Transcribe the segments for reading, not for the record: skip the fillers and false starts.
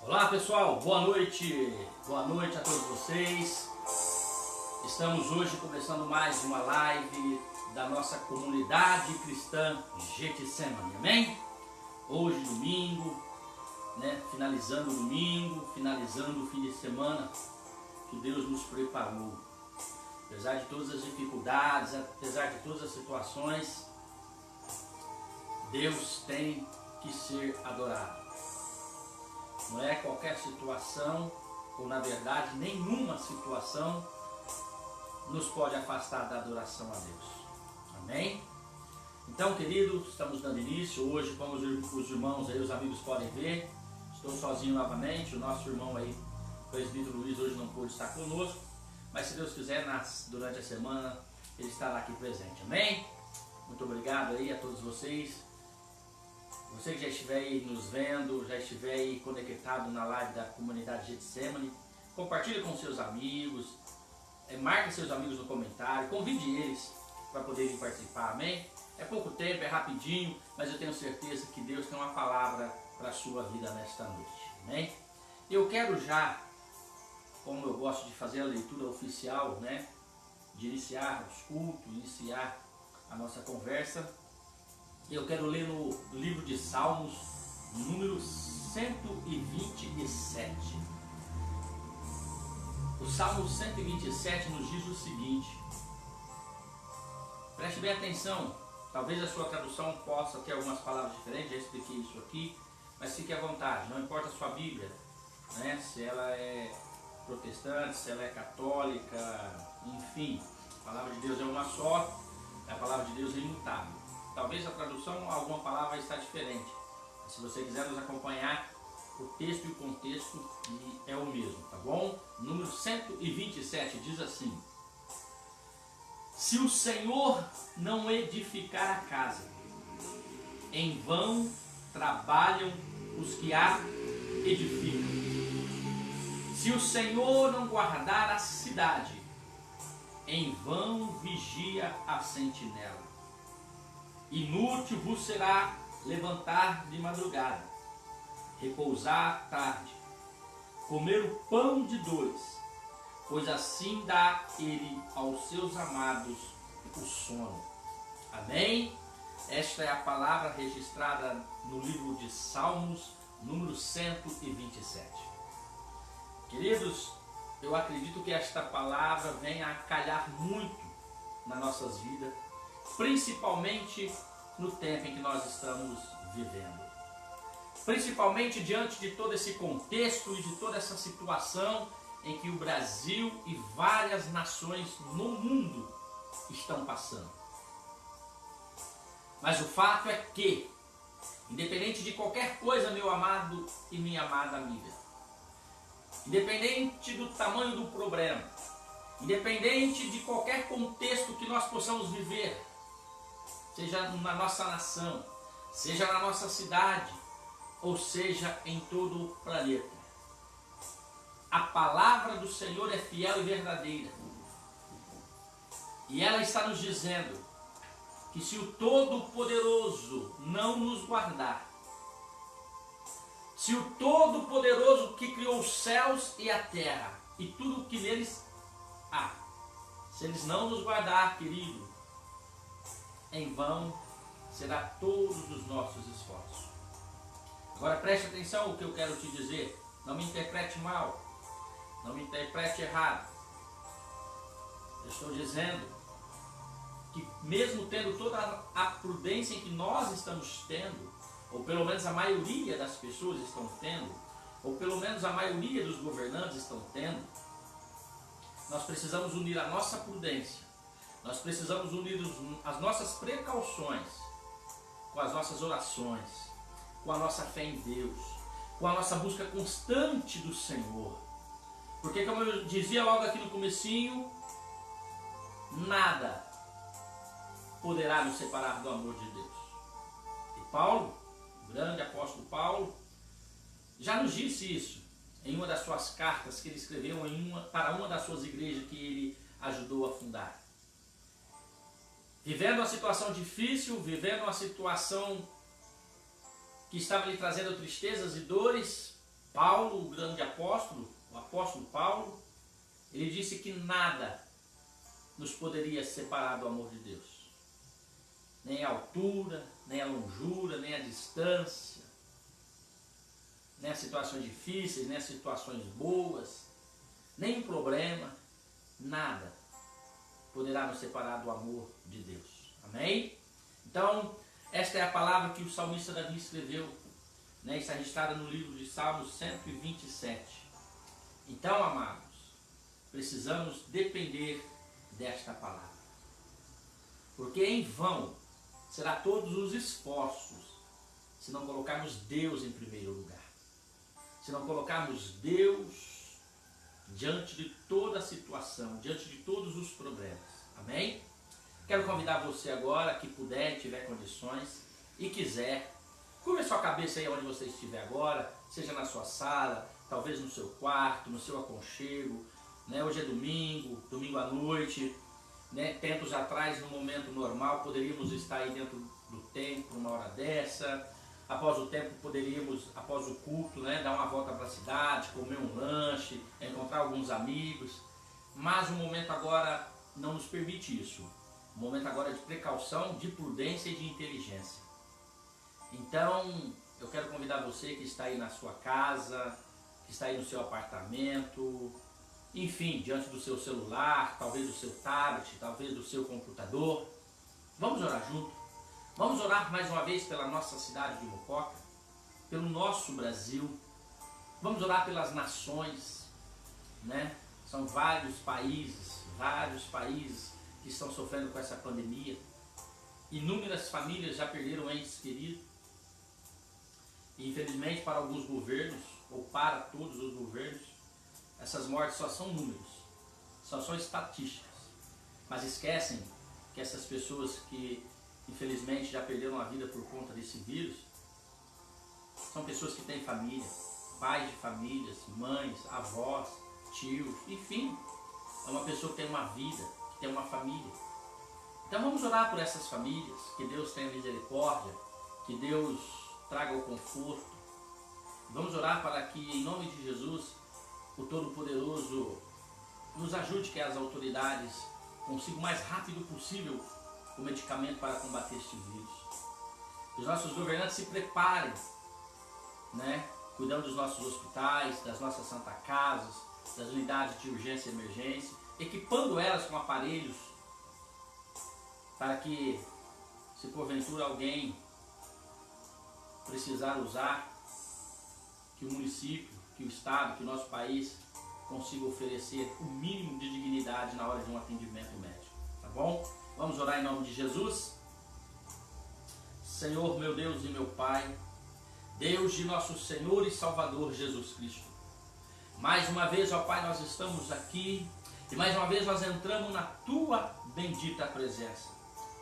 Olá pessoal, boa noite a todos vocês. Estamos hoje começando mais uma live da nossa comunidade cristã Getsemane, amém? Hoje domingo, finalizando o domingo, finalizando o fim de semana que Deus nos preparou. Apesar de todas as dificuldades, apesar de todas as situações, Deus tem que ser adorado. Não é qualquer situação, ou na verdade nenhuma situação, nos pode afastar da adoração a Deus. Amém? Então, queridos, estamos dando início. Hoje, como os irmãos aí, os amigos podem ver, estou sozinho novamente. O nosso irmão aí, o presbítero Luiz, hoje não pôde estar conosco, mas se Deus quiser, durante a semana, ele estará aqui presente. Amém? Muito obrigado aí a todos vocês. Você que já estiver aí nos vendo, já estiver aí conectado na live da comunidade Getsemane, compartilhe com seus amigos, marque seus amigos no comentário, convide eles para poderem participar, amém? É pouco tempo, é rapidinho, mas eu tenho certeza que Deus tem uma palavra para a sua vida nesta noite, amém? Eu quero já, como eu gosto de fazer a leitura oficial, de iniciar os cultos, iniciar a nossa conversa, eu quero ler no livro de Salmos, número 127. O Salmo 127 nos diz o seguinte, preste bem atenção, talvez a sua tradução possa ter algumas palavras diferentes, já expliquei isso aqui, mas fique à vontade, não importa a sua Bíblia, se ela é protestante, se ela é católica, enfim, a palavra de Deus é uma só, a palavra de Deus é imutável. Talvez a tradução, alguma palavra vai estar diferente. Se você quiser nos acompanhar, o texto e o contexto é o mesmo, tá bom? Número 127 diz assim: se o Senhor não edificar a casa, em vão trabalham os que a edificam. Se o Senhor não guardar a cidade, em vão vigia a sentinela. Inútil vos será levantar de madrugada, repousar à tarde, comer o pão de dores, pois assim dá ele aos seus amados o sono. Amém? Esta é a palavra registrada no livro de Salmos, número 127. Queridos, eu acredito que esta palavra venha a calhar muito nas nossas vidas, principalmente no tempo em que nós estamos vivendo. Principalmente diante de todo esse contexto e de toda essa situação em que o Brasil e várias nações no mundo estão passando. Mas o fato é que, independente de qualquer coisa, meu amado e minha amada amiga, independente do tamanho do problema, independente de qualquer contexto que nós possamos viver, seja na nossa nação, seja na nossa cidade, ou seja em todo o planeta, a palavra do Senhor é fiel e verdadeira. E ela está nos dizendo que se o Todo-Poderoso não nos guardar, se o Todo-Poderoso que criou os céus e a terra e tudo o que neles há, se eles não nos guardar, querido, em vão será todos os nossos esforços. Agora preste atenção ao que eu quero te dizer. Não me interprete mal. Não me interprete errado. Eu estou dizendo que mesmo tendo toda a prudência em que nós estamos tendo, ou pelo menos a maioria das pessoas estão tendo, ou pelo menos a maioria dos governantes estão tendo, nós precisamos unir a nossa prudência, nós precisamos unir as nossas precauções com as nossas orações, com a nossa fé em Deus, com a nossa busca constante do Senhor. Porque, como eu dizia logo aqui no comecinho, nada poderá nos separar do amor de Deus. E Paulo, o grande apóstolo Paulo, já nos disse isso em uma das suas cartas que ele escreveu para uma das suas igrejas que ele ajudou a fundar. Vivendo uma situação difícil, vivendo uma situação que estava lhe trazendo tristezas e dores, Paulo, o grande apóstolo, o apóstolo Paulo, ele disse que nada nos poderia separar do amor de Deus. Nem a altura, nem a longura, nem a distância, nem as situações difíceis, nem as situações boas, nem o problema, nada poderá nos separar do amor de Deus. Amém? Então, esta é a palavra que o salmista Davi escreveu, né? Está registrada no livro de Salmos 127. Então, amados, precisamos depender desta palavra. Porque em vão será todos os esforços se não colocarmos Deus em primeiro lugar. Se não colocarmos Deus diante de toda a situação, diante de todos os problemas. Amém? Quero convidar você agora, que puder, tiver condições e quiser, curva sua cabeça aí onde você estiver agora, seja na sua sala, talvez no seu quarto, no seu aconchego, né? Hoje é domingo, domingo à noite, né? Tempos atrás, no momento normal, poderíamos estar aí dentro do templo, uma hora dessa. Após o tempo, poderíamos, após o culto, né, dar uma volta para a cidade, comer um lanche, encontrar alguns amigos. Mas o momento agora não nos permite isso. O momento agora é de precaução, de prudência e de inteligência. Então, eu quero convidar você que está aí na sua casa, que está aí no seu apartamento, enfim, diante do seu celular, talvez do seu tablet, talvez do seu computador. Vamos orar junto. Vamos orar mais uma vez pela nossa cidade de Mococa, pelo nosso Brasil. Vamos orar pelas nações, né? São vários países que estão sofrendo com essa pandemia. Inúmeras famílias já perderam entes queridos. E infelizmente para alguns governos, ou para todos os governos, essas mortes só são números, só são estatísticas. Mas esquecem que essas pessoas que infelizmente já perderam a vida por conta desse vírus, são pessoas que têm família, pais de famílias, mães, avós, tios, enfim, é uma pessoa que tem uma vida, que tem uma família. Então vamos orar por essas famílias, que Deus tenha misericórdia, que Deus traga o conforto. Vamos orar para que, em nome de Jesus, o Todo-Poderoso nos ajude, que as autoridades consigam o mais rápido possível o medicamento para combater este vírus. Os nossos governantes se preparem, né? Cuidando dos nossos hospitais, das nossas Santa Casas, das unidades de urgência e emergência, equipando elas com aparelhos para que, se porventura alguém precisar usar, que o município, que o estado, que o nosso país consiga oferecer o mínimo de dignidade na hora de um atendimento médico, tá bom? Vamos orar em nome de Jesus. Senhor, meu Deus e meu Pai, Deus de nosso Senhor e Salvador Jesus Cristo. Mais uma vez, ó Pai, nós estamos aqui e mais uma vez nós entramos na Tua bendita presença.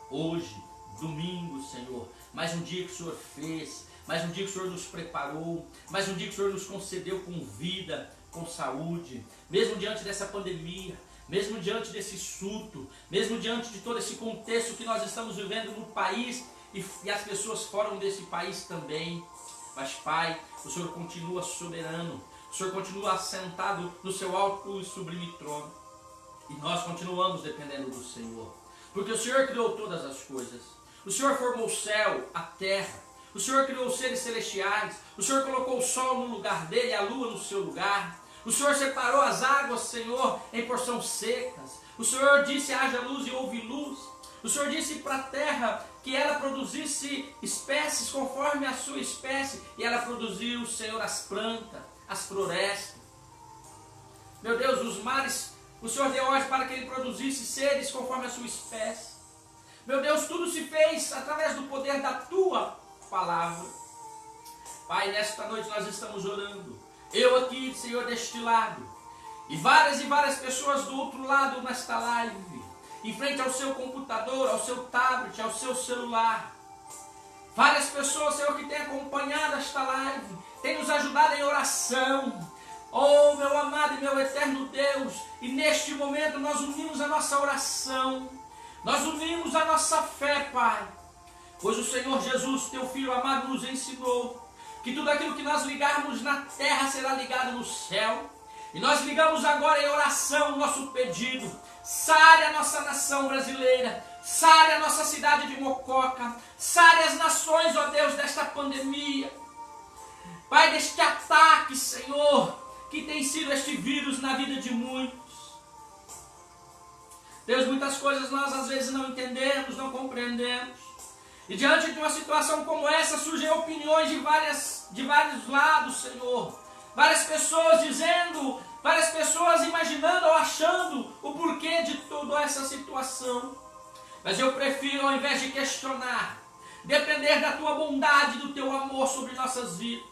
Hoje, domingo, Senhor, mais um dia que o Senhor fez, mais um dia que o Senhor nos preparou, mais um dia que o Senhor nos concedeu com vida, com saúde, mesmo diante dessa pandemia, mesmo diante desse surto, mesmo diante de todo esse contexto que nós estamos vivendo no país e as pessoas fora desse país também. Mas, Pai, o Senhor continua soberano, o Senhor continua assentado no seu alto e sublime trono. E nós continuamos dependendo do Senhor, porque o Senhor criou todas as coisas. O Senhor formou o céu, a terra. O Senhor criou os seres celestiais. O Senhor colocou o sol no lugar dele e a lua no seu lugar. O Senhor separou as águas, Senhor, em porções secas. O Senhor disse, haja luz e houve luz. O Senhor disse para a terra que ela produzisse espécies conforme a sua espécie. E ela produziu, Senhor, as plantas, as florestas. Meu Deus, os mares, o Senhor deu ordem para que ele produzisse seres conforme a sua espécie. Meu Deus, tudo se fez através do poder da Tua palavra. Pai, nesta noite nós estamos orando. Eu aqui, Senhor, deste lado, e várias pessoas do outro lado nesta live, em frente ao seu computador, ao seu tablet, ao seu celular. Várias pessoas, Senhor, que têm acompanhado esta live, têm nos ajudado em oração. Oh, meu amado e meu eterno Deus, e neste momento nós unimos a nossa oração, nós unimos a nossa fé, Pai, pois o Senhor Jesus, Teu Filho amado, nos ensinou que tudo aquilo que nós ligarmos na terra será ligado no céu. E nós ligamos agora em oração o nosso pedido. Sare a nossa nação brasileira, sare a nossa cidade de Mococa, sare as nações, ó Deus, desta pandemia. Pai, deste ataque, Senhor, que tem sido este vírus na vida de muitos. Deus, muitas coisas nós às vezes não entendemos, não compreendemos. E diante de uma situação como essa, surgem opiniões de vários lados, Senhor. Várias pessoas dizendo, várias pessoas imaginando ou achando o porquê de toda essa situação. Mas eu prefiro, ao invés de questionar, depender da Tua bondade, do Teu amor sobre nossas vidas.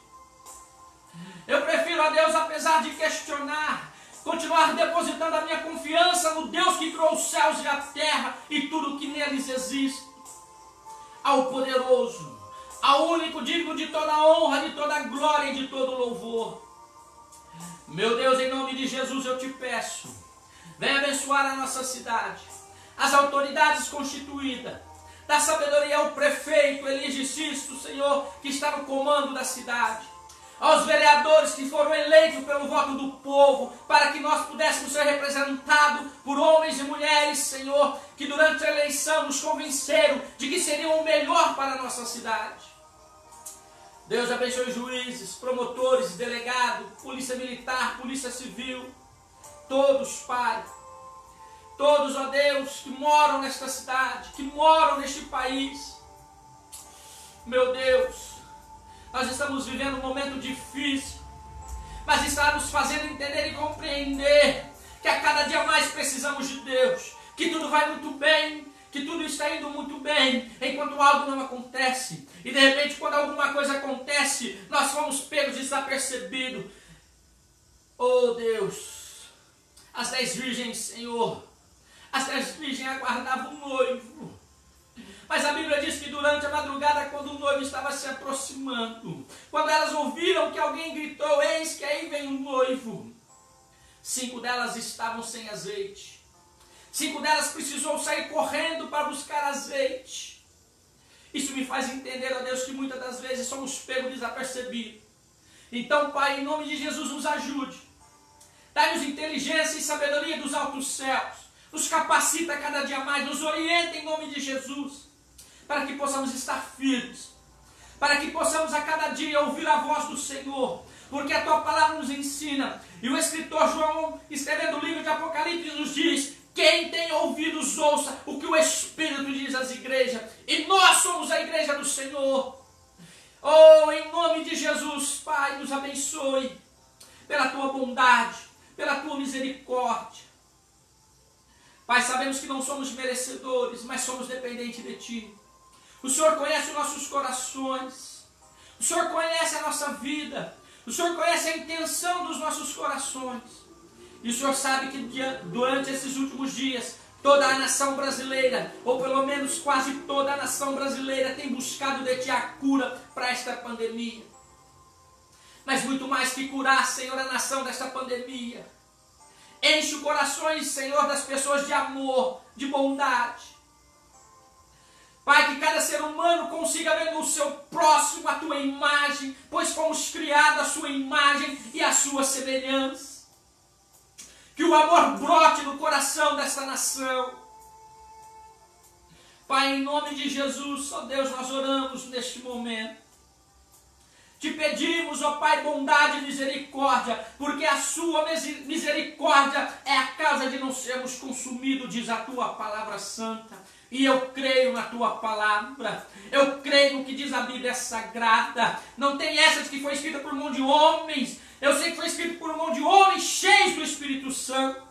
Eu prefiro, ó Deus, apesar de questionar, continuar depositando a minha confiança no Deus que criou os céus e a terra e tudo que neles existe. Ao poderoso, ao único digno de toda honra, de toda glória e de todo louvor. Meu Deus, em nome de Jesus eu te peço, venha abençoar a nossa cidade, as autoridades constituídas, da sabedoria ao prefeito Elige Sisto, Senhor, que está no comando da cidade, aos vereadores que foram eleitos pelo voto do povo, para que nós pudéssemos ser representados por homens e mulheres, Senhor, que durante a eleição nos convenceram de que seriam o melhor para a nossa cidade. Deus abençoe juízes, promotores, delegados, polícia militar, polícia civil, todos, Pai, todos, ó Deus, que moram nesta cidade, que moram neste país. Meu Deus, nós estamos vivendo um momento difícil, mas está nos fazendo entender e compreender que a cada dia mais precisamos de Deus, que tudo vai muito bem, que tudo está indo muito bem, enquanto algo não acontece. E de repente, quando alguma coisa acontece, nós fomos pegos desapercebidos. Oh Deus, as 10 virgens, Senhor, as 10 virgens aguardavam o noivo. Mas a Bíblia diz que durante a madrugada, quando o noivo estava se aproximando, quando elas ouviram que alguém gritou, eis que aí vem o noivo, 5 delas estavam sem azeite. 5 delas precisou sair correndo para buscar azeite. Isso me faz entender, ó Deus, que muitas das vezes somos pegos desapercebidos. Então, Pai, em nome de Jesus, nos ajude. Dá-nos inteligência e sabedoria dos altos céus. Nos capacita cada dia mais, nos orienta em nome de Jesus, para que possamos estar firmes, para que possamos a cada dia ouvir a voz do Senhor, porque a Tua palavra nos ensina, e o escritor João, escrevendo o livro de Apocalipse, nos diz, quem tem ouvidos ouça o que o Espírito diz às igrejas, e nós somos a igreja do Senhor. Oh, em nome de Jesus, Pai, nos abençoe, pela Tua bondade, pela Tua misericórdia. Pai, sabemos que não somos merecedores, mas somos dependentes de Ti. O Senhor conhece os nossos corações. O Senhor conhece a nossa vida. O Senhor conhece a intenção dos nossos corações. E o Senhor sabe que durante esses últimos dias, toda a nação brasileira, ou pelo menos quase toda a nação brasileira, tem buscado de Ti a cura para esta pandemia. Mas muito mais que curar, Senhor, a nação desta pandemia, enche os corações, Senhor, das pessoas de amor, de bondade. Pai, que cada ser humano consiga ver no seu próximo a Tua imagem, pois fomos criados à Sua imagem e à Sua semelhança. Que o amor brote no coração desta nação. Pai, em nome de Jesus, ó Deus, nós oramos neste momento. Te pedimos, ó Pai, bondade e misericórdia, porque a Sua misericórdia é a causa de não sermos consumidos, diz a Tua palavra santa. E eu creio na Tua palavra, eu creio no que diz a Bíblia Sagrada. Não tem essa de que foi escrita por mão de homens, eu sei que foi escrito por mão de homens cheios do Espírito Santo.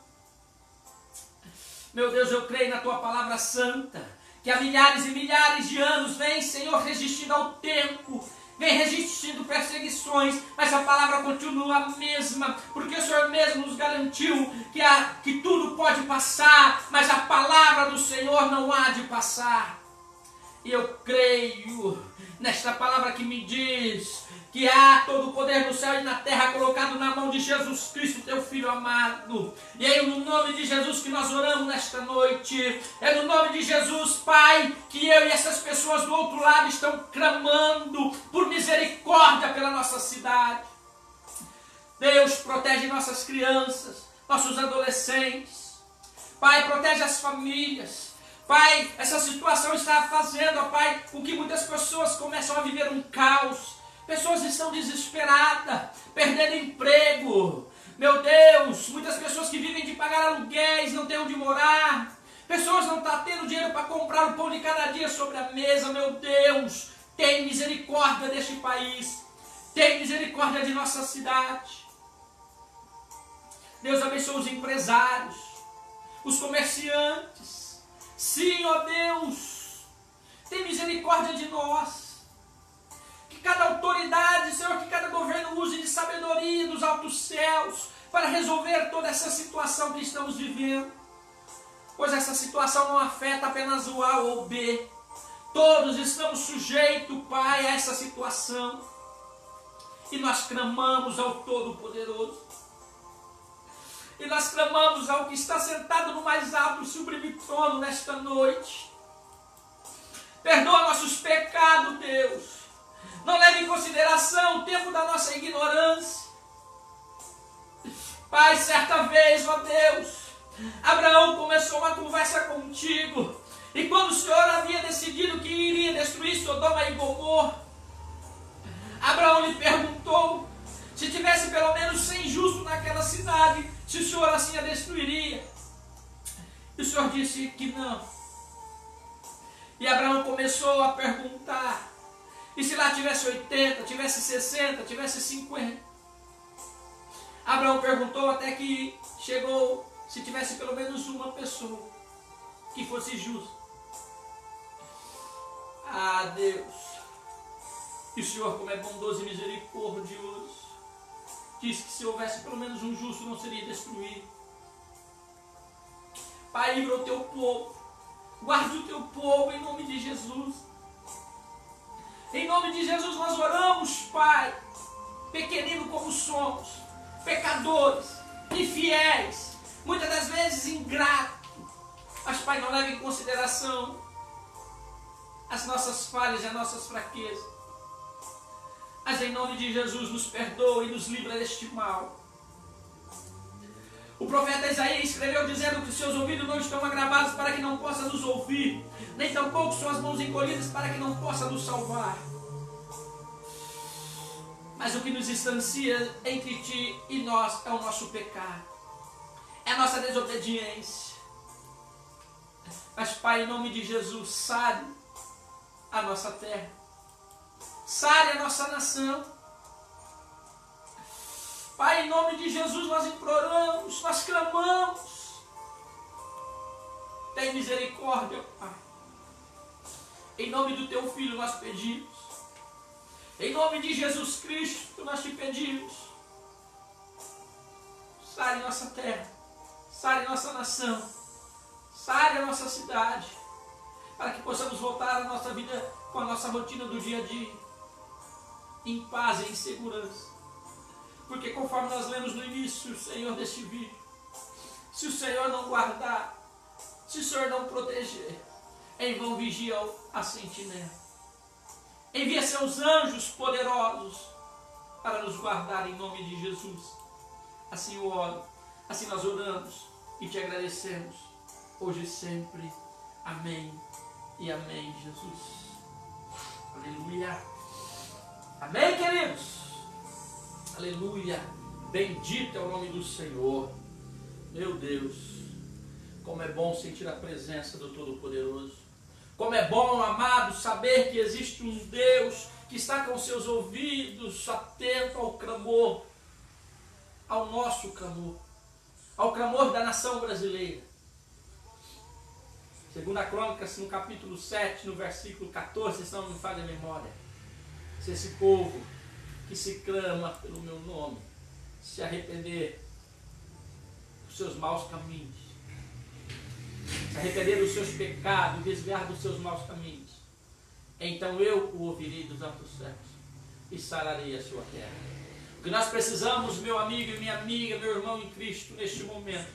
Meu Deus, eu creio na Tua palavra santa, que há milhares e milhares de anos vem, Senhor, resistindo ao tempo, vem resistindo perseguições, mas a palavra continua a mesma, porque o Senhor mesmo nos garantiu que tudo pode passar, mas a palavra do Senhor não há de passar. E eu creio nesta palavra que me diz que há todo o poder no céu e na terra colocado na mão de Jesus Cristo, teu Filho amado. E é no nome de Jesus que nós oramos nesta noite. É no nome de Jesus, Pai, que eu e essas pessoas do outro lado estão clamando por misericórdia pela nossa cidade. Deus, protege nossas crianças, nossos adolescentes. Pai, protege as famílias. Pai, essa situação está fazendo, ó Pai, com que muitas pessoas começam a viver um caos. Pessoas estão desesperadas, perdendo emprego. Meu Deus, muitas pessoas que vivem de pagar aluguéis, não têm onde morar. Pessoas não estão tendo dinheiro para comprar o pão de cada dia sobre a mesa. Meu Deus, tem misericórdia deste país. Tem misericórdia de nossa cidade. Deus abençoe os empresários, os comerciantes. Sim, ó Deus, tem misericórdia de nós. Que cada autoridade, Senhor, que cada governo use de sabedoria dos altos céus para resolver toda essa situação que estamos vivendo. Pois essa situação não afeta apenas o A ou o B. Todos estamos sujeitos, Pai, a essa situação. E nós clamamos ao Todo-Poderoso. E nós clamamos ao que está sentado no mais alto e sublime trono nesta noite. Perdoa nossos pecados, Deus. Não leve em consideração o tempo da nossa ignorância. Pai, certa vez, ó Deus, Abraão começou uma conversa contigo. E quando o Senhor havia decidido que iria destruir Sodoma e Gomorra, Abraão lhe perguntou se tivesse pelo menos 100 justos naquela cidade, se o Senhor assim a destruiria. E o Senhor disse que não. E Abraão começou a perguntar, e se lá tivesse 80, tivesse 60, tivesse 50? Abraão perguntou até que chegou, se tivesse pelo menos uma pessoa que fosse justa. Ah, Deus, e o Senhor, como é bondoso e misericordioso, disse que se houvesse pelo menos um justo não seria destruído. Pai, livra o teu povo, guarda o teu povo em nome de Jesus. Em nome de Jesus nós oramos, Pai, pequenino como somos, pecadores, infiéis, muitas das vezes ingratos, mas Pai, não leve em consideração as nossas falhas e as nossas fraquezas. Mas em nome de Jesus nos perdoa e nos livra deste mal. O profeta Isaías escreveu dizendo que seus ouvidos não estão agravados para que não possa nos ouvir, nem tampouco suas mãos encolhidas para que não possa nos salvar. Mas o que nos distancia entre ti e nós é o nosso pecado, é a nossa desobediência. Mas Pai, em nome de Jesus, sare a nossa terra, sare a nossa nação. Pai, em nome de Jesus nós imploramos, nós clamamos. Tem misericórdia, Pai. Em nome do teu Filho nós pedimos. Em nome de Jesus Cristo nós te pedimos. Sare nossa terra, sare nossa nação, sare a nossa cidade, para que possamos voltar à nossa vida com a nossa rotina do dia a dia, em paz e em segurança. Porque conforme nós lemos no início, Senhor, deste vídeo, se o Senhor não guardar, se o Senhor não proteger, em vão vigia a sentinela. Envia seus anjos poderosos para nos guardar em nome de Jesus. Assim eu oro, assim nós oramos e te agradecemos, hoje e sempre. Amém e amém, Jesus. Aleluia. Amém, queridos. Aleluia, bendito é o nome do Senhor. Meu Deus, como é bom sentir a presença do Todo-Poderoso. Como é bom, amado, saber que existe um Deus que está com seus ouvidos atento ao clamor, ao nosso clamor, ao clamor da nação brasileira. Segundo a Crônicas, no capítulo 7, no versículo 14, se não me falha a memória, se esse povo que se clama pelo meu nome se arrepender dos seus maus caminhos, se arrepender dos seus pecados, desviar dos seus maus caminhos, então eu o ouvirei dos altos céus e sararei a sua terra. O que nós precisamos, meu amigo e minha amiga, meu irmão em Cristo, neste momento,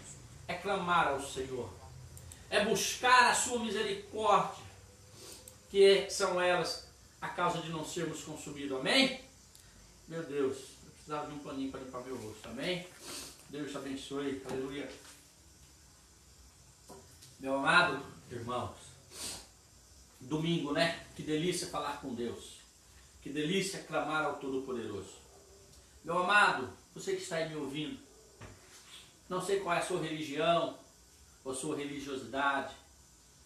é clamar ao Senhor, é buscar a sua misericórdia, que são elas a causa de não sermos consumidos. Amém? Meu Deus, eu precisava de um paninho para limpar meu rosto. Amém? Deus te abençoe. Aleluia. Meu amado irmãos, domingo, né? Que delícia falar com Deus. Que delícia clamar ao Todo-Poderoso. Meu amado, você que está aí me ouvindo, não sei qual é a sua religião, ou a sua religiosidade,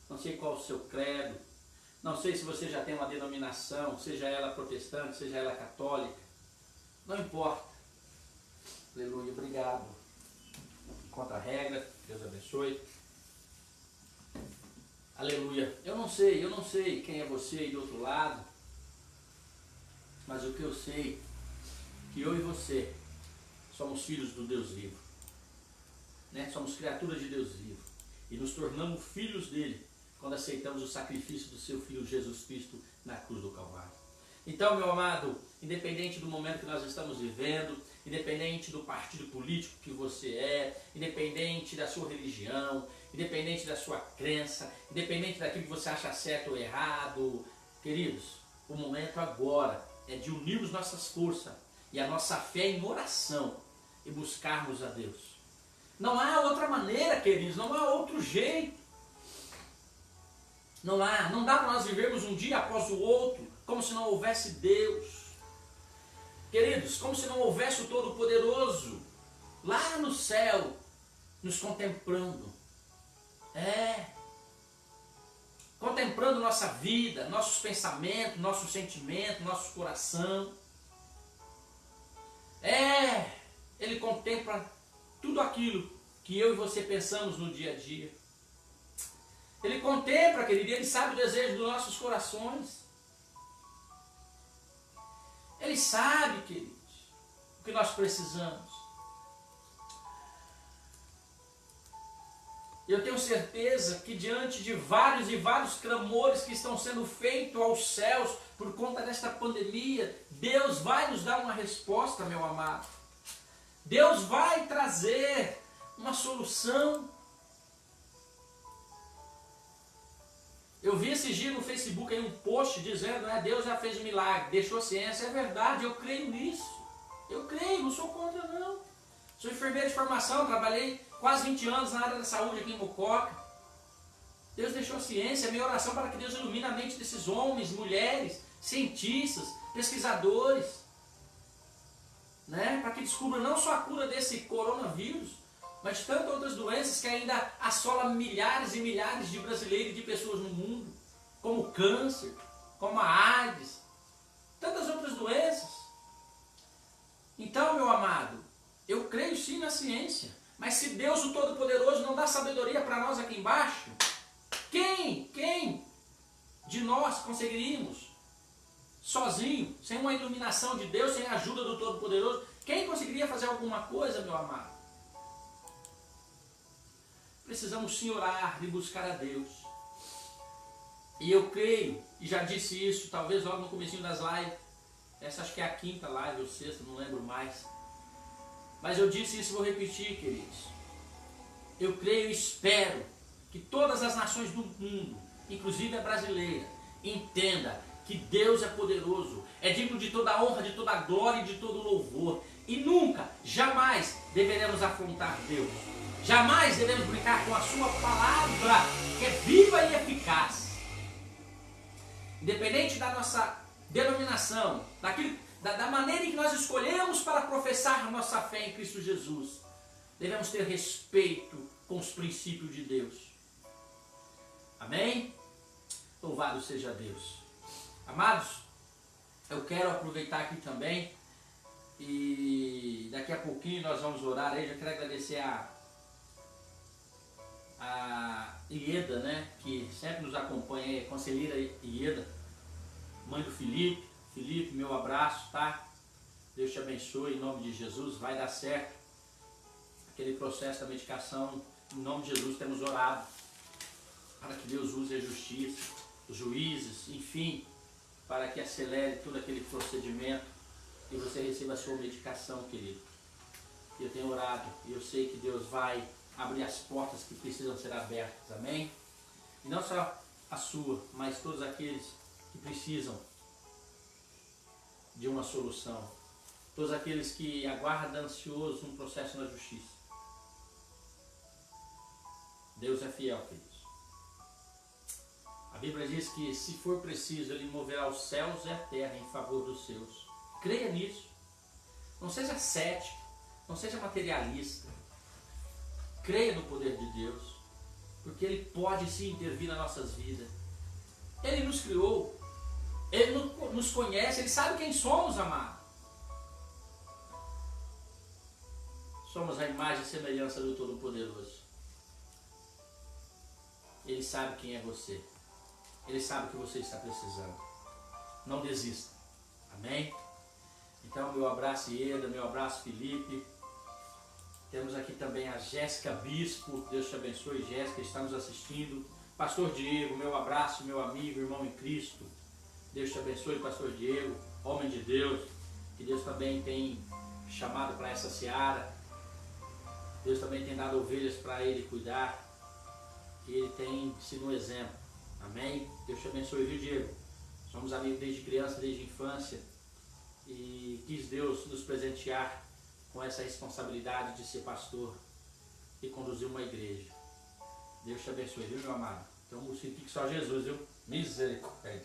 não sei qual é o seu credo, não sei se você já tem uma denominação, seja ela protestante, seja ela católica, não importa. Aleluia, obrigado. Contra a regra, Deus abençoe. Aleluia. Eu não sei quem é você aí do outro lado, mas o que eu sei é que eu e você somos filhos do Deus vivo, né? Somos criaturas de Deus vivo e nos tornamos filhos dele quando aceitamos o sacrifício do seu Filho Jesus Cristo na cruz do Calvário. Então, meu amado, independente do momento que nós estamos vivendo, independente do partido político que você é, independente da sua religião, independente da sua crença, independente daquilo que você acha certo ou errado, queridos, o momento agora é de unirmos nossas forças e a nossa fé em oração e buscarmos a Deus. Não há outra maneira, queridos, não há outro jeito. Não dá para nós vivermos um dia após o outro como se não houvesse Deus. Queridos, como se não houvesse o Todo-Poderoso lá no céu nos contemplando. Contemplando nossa vida, nossos pensamentos, nossos sentimentos, nosso coração. Ele contempla tudo aquilo que eu e você pensamos no dia a dia. Ele contempla, querido, ele sabe o desejo dos nossos corações. Ele sabe, queridos, o que nós precisamos. Eu tenho certeza que diante de vários e vários clamores que estão sendo feitos aos céus por conta desta pandemia, Deus vai nos dar uma resposta, meu amado. Deus vai trazer uma solução. Eu vi esse dia no Facebook aí um post dizendo, Deus já fez um milagre, deixou a ciência. É verdade, eu creio nisso. Eu creio, não sou contra não. Sou enfermeiro de formação, trabalhei quase 20 anos na área da saúde aqui em Mococa. Deus deixou a ciência, a minha oração para que Deus ilumine a mente desses homens, mulheres, cientistas, pesquisadores, né? Para que descubram não só a cura desse coronavírus, mas de tantas outras doenças que ainda assolam milhares e milhares de brasileiros e de pessoas no mundo, como o câncer, como a AIDS, tantas outras doenças. Então, meu amado, eu creio sim na ciência, mas se Deus o Todo-Poderoso não dá sabedoria para nós aqui embaixo, quem de nós conseguiríamos, sozinho, sem uma iluminação de Deus, sem a ajuda do Todo-Poderoso, quem conseguiria fazer alguma coisa, meu amado? Precisamos sim orar e buscar a Deus. E eu creio, e já disse isso, talvez logo no comecinho das lives, essa acho que é a quinta live ou sexta, não lembro mais. Mas eu disse isso e vou repetir, queridos. Eu creio e espero que todas as nações do mundo, inclusive a brasileira, entenda que Deus é poderoso, é digno de toda a honra, de toda a glória e de todo o louvor. E nunca, jamais deveremos afrontar Deus. Jamais devemos brincar com a sua palavra, que é viva e eficaz. Independente da nossa denominação, da maneira em que nós escolhemos para professar nossa fé em Cristo Jesus, devemos ter respeito com os princípios de Deus. Amém? Louvado seja Deus. Amados, eu quero aproveitar aqui também e daqui a pouquinho nós vamos orar aí. Já quero agradecer a Ieda, né, que sempre nos acompanha, a conselheira Ieda, mãe do Felipe. Felipe, meu abraço, tá? Deus te abençoe em nome de Jesus, vai dar certo aquele processo da medicação, em nome de Jesus temos orado para que Deus use a justiça, os juízes, enfim, para que acelere todo aquele procedimento e você receba a sua medicação, querido. Eu tenho orado e eu sei que Deus vai abrir as portas que precisam ser abertas, amém? E não só a sua, mas todos aqueles que precisam de uma solução. Todos aqueles que aguardam ansiosos um processo na justiça. Deus é fiel, queridos. A Bíblia diz que se for preciso, Ele moverá os céus e a terra em favor dos seus. Creia nisso. Não seja cético, não seja materialista. Creia no poder de Deus, porque Ele pode sim intervir nas nossas vidas. Ele nos criou, Ele nos conhece, Ele sabe quem somos, amado. Somos a imagem e semelhança do Todo-Poderoso. Ele sabe quem é você. Ele sabe o que você está precisando. Não desista. Amém? Então, meu abraço, Ieda, meu abraço, Felipe. Temos aqui também a Jéssica Bispo. Deus te abençoe, Jéssica, está nos assistindo. Pastor Diego, meu abraço, meu amigo, irmão em Cristo. Deus te abençoe, Pastor Diego, homem de Deus. Que Deus também tem chamado para essa seara. Deus também tem dado ovelhas para ele cuidar. E ele tem sido um exemplo. Amém? Deus te abençoe, viu, Diego? Somos amigos desde criança, desde infância. E quis Deus nos presentear com essa responsabilidade de ser pastor e conduzir uma igreja. Deus te abençoe, viu, meu amado? Então, fique só Jesus, viu? Misericórdia.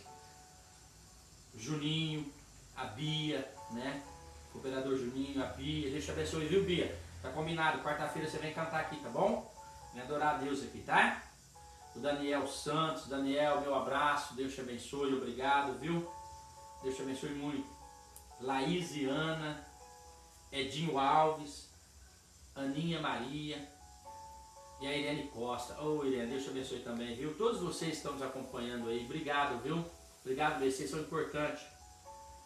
Juninho, a Bia, né? Cooperador Juninho, a Bia. Deus te abençoe, viu, Bia? Tá combinado, quarta-feira você vem cantar aqui, tá bom? Vem adorar a Deus aqui, tá? O Daniel Santos, Daniel, meu abraço, Deus te abençoe, obrigado, viu? Deus te abençoe muito. Laís e Ana, Edinho Alves, Aninha Maria e a Irene Costa. Ô, Irene, Deus te abençoe também, viu? Todos vocês que estão nos acompanhando aí, obrigado, viu? Obrigado, vocês são importantes.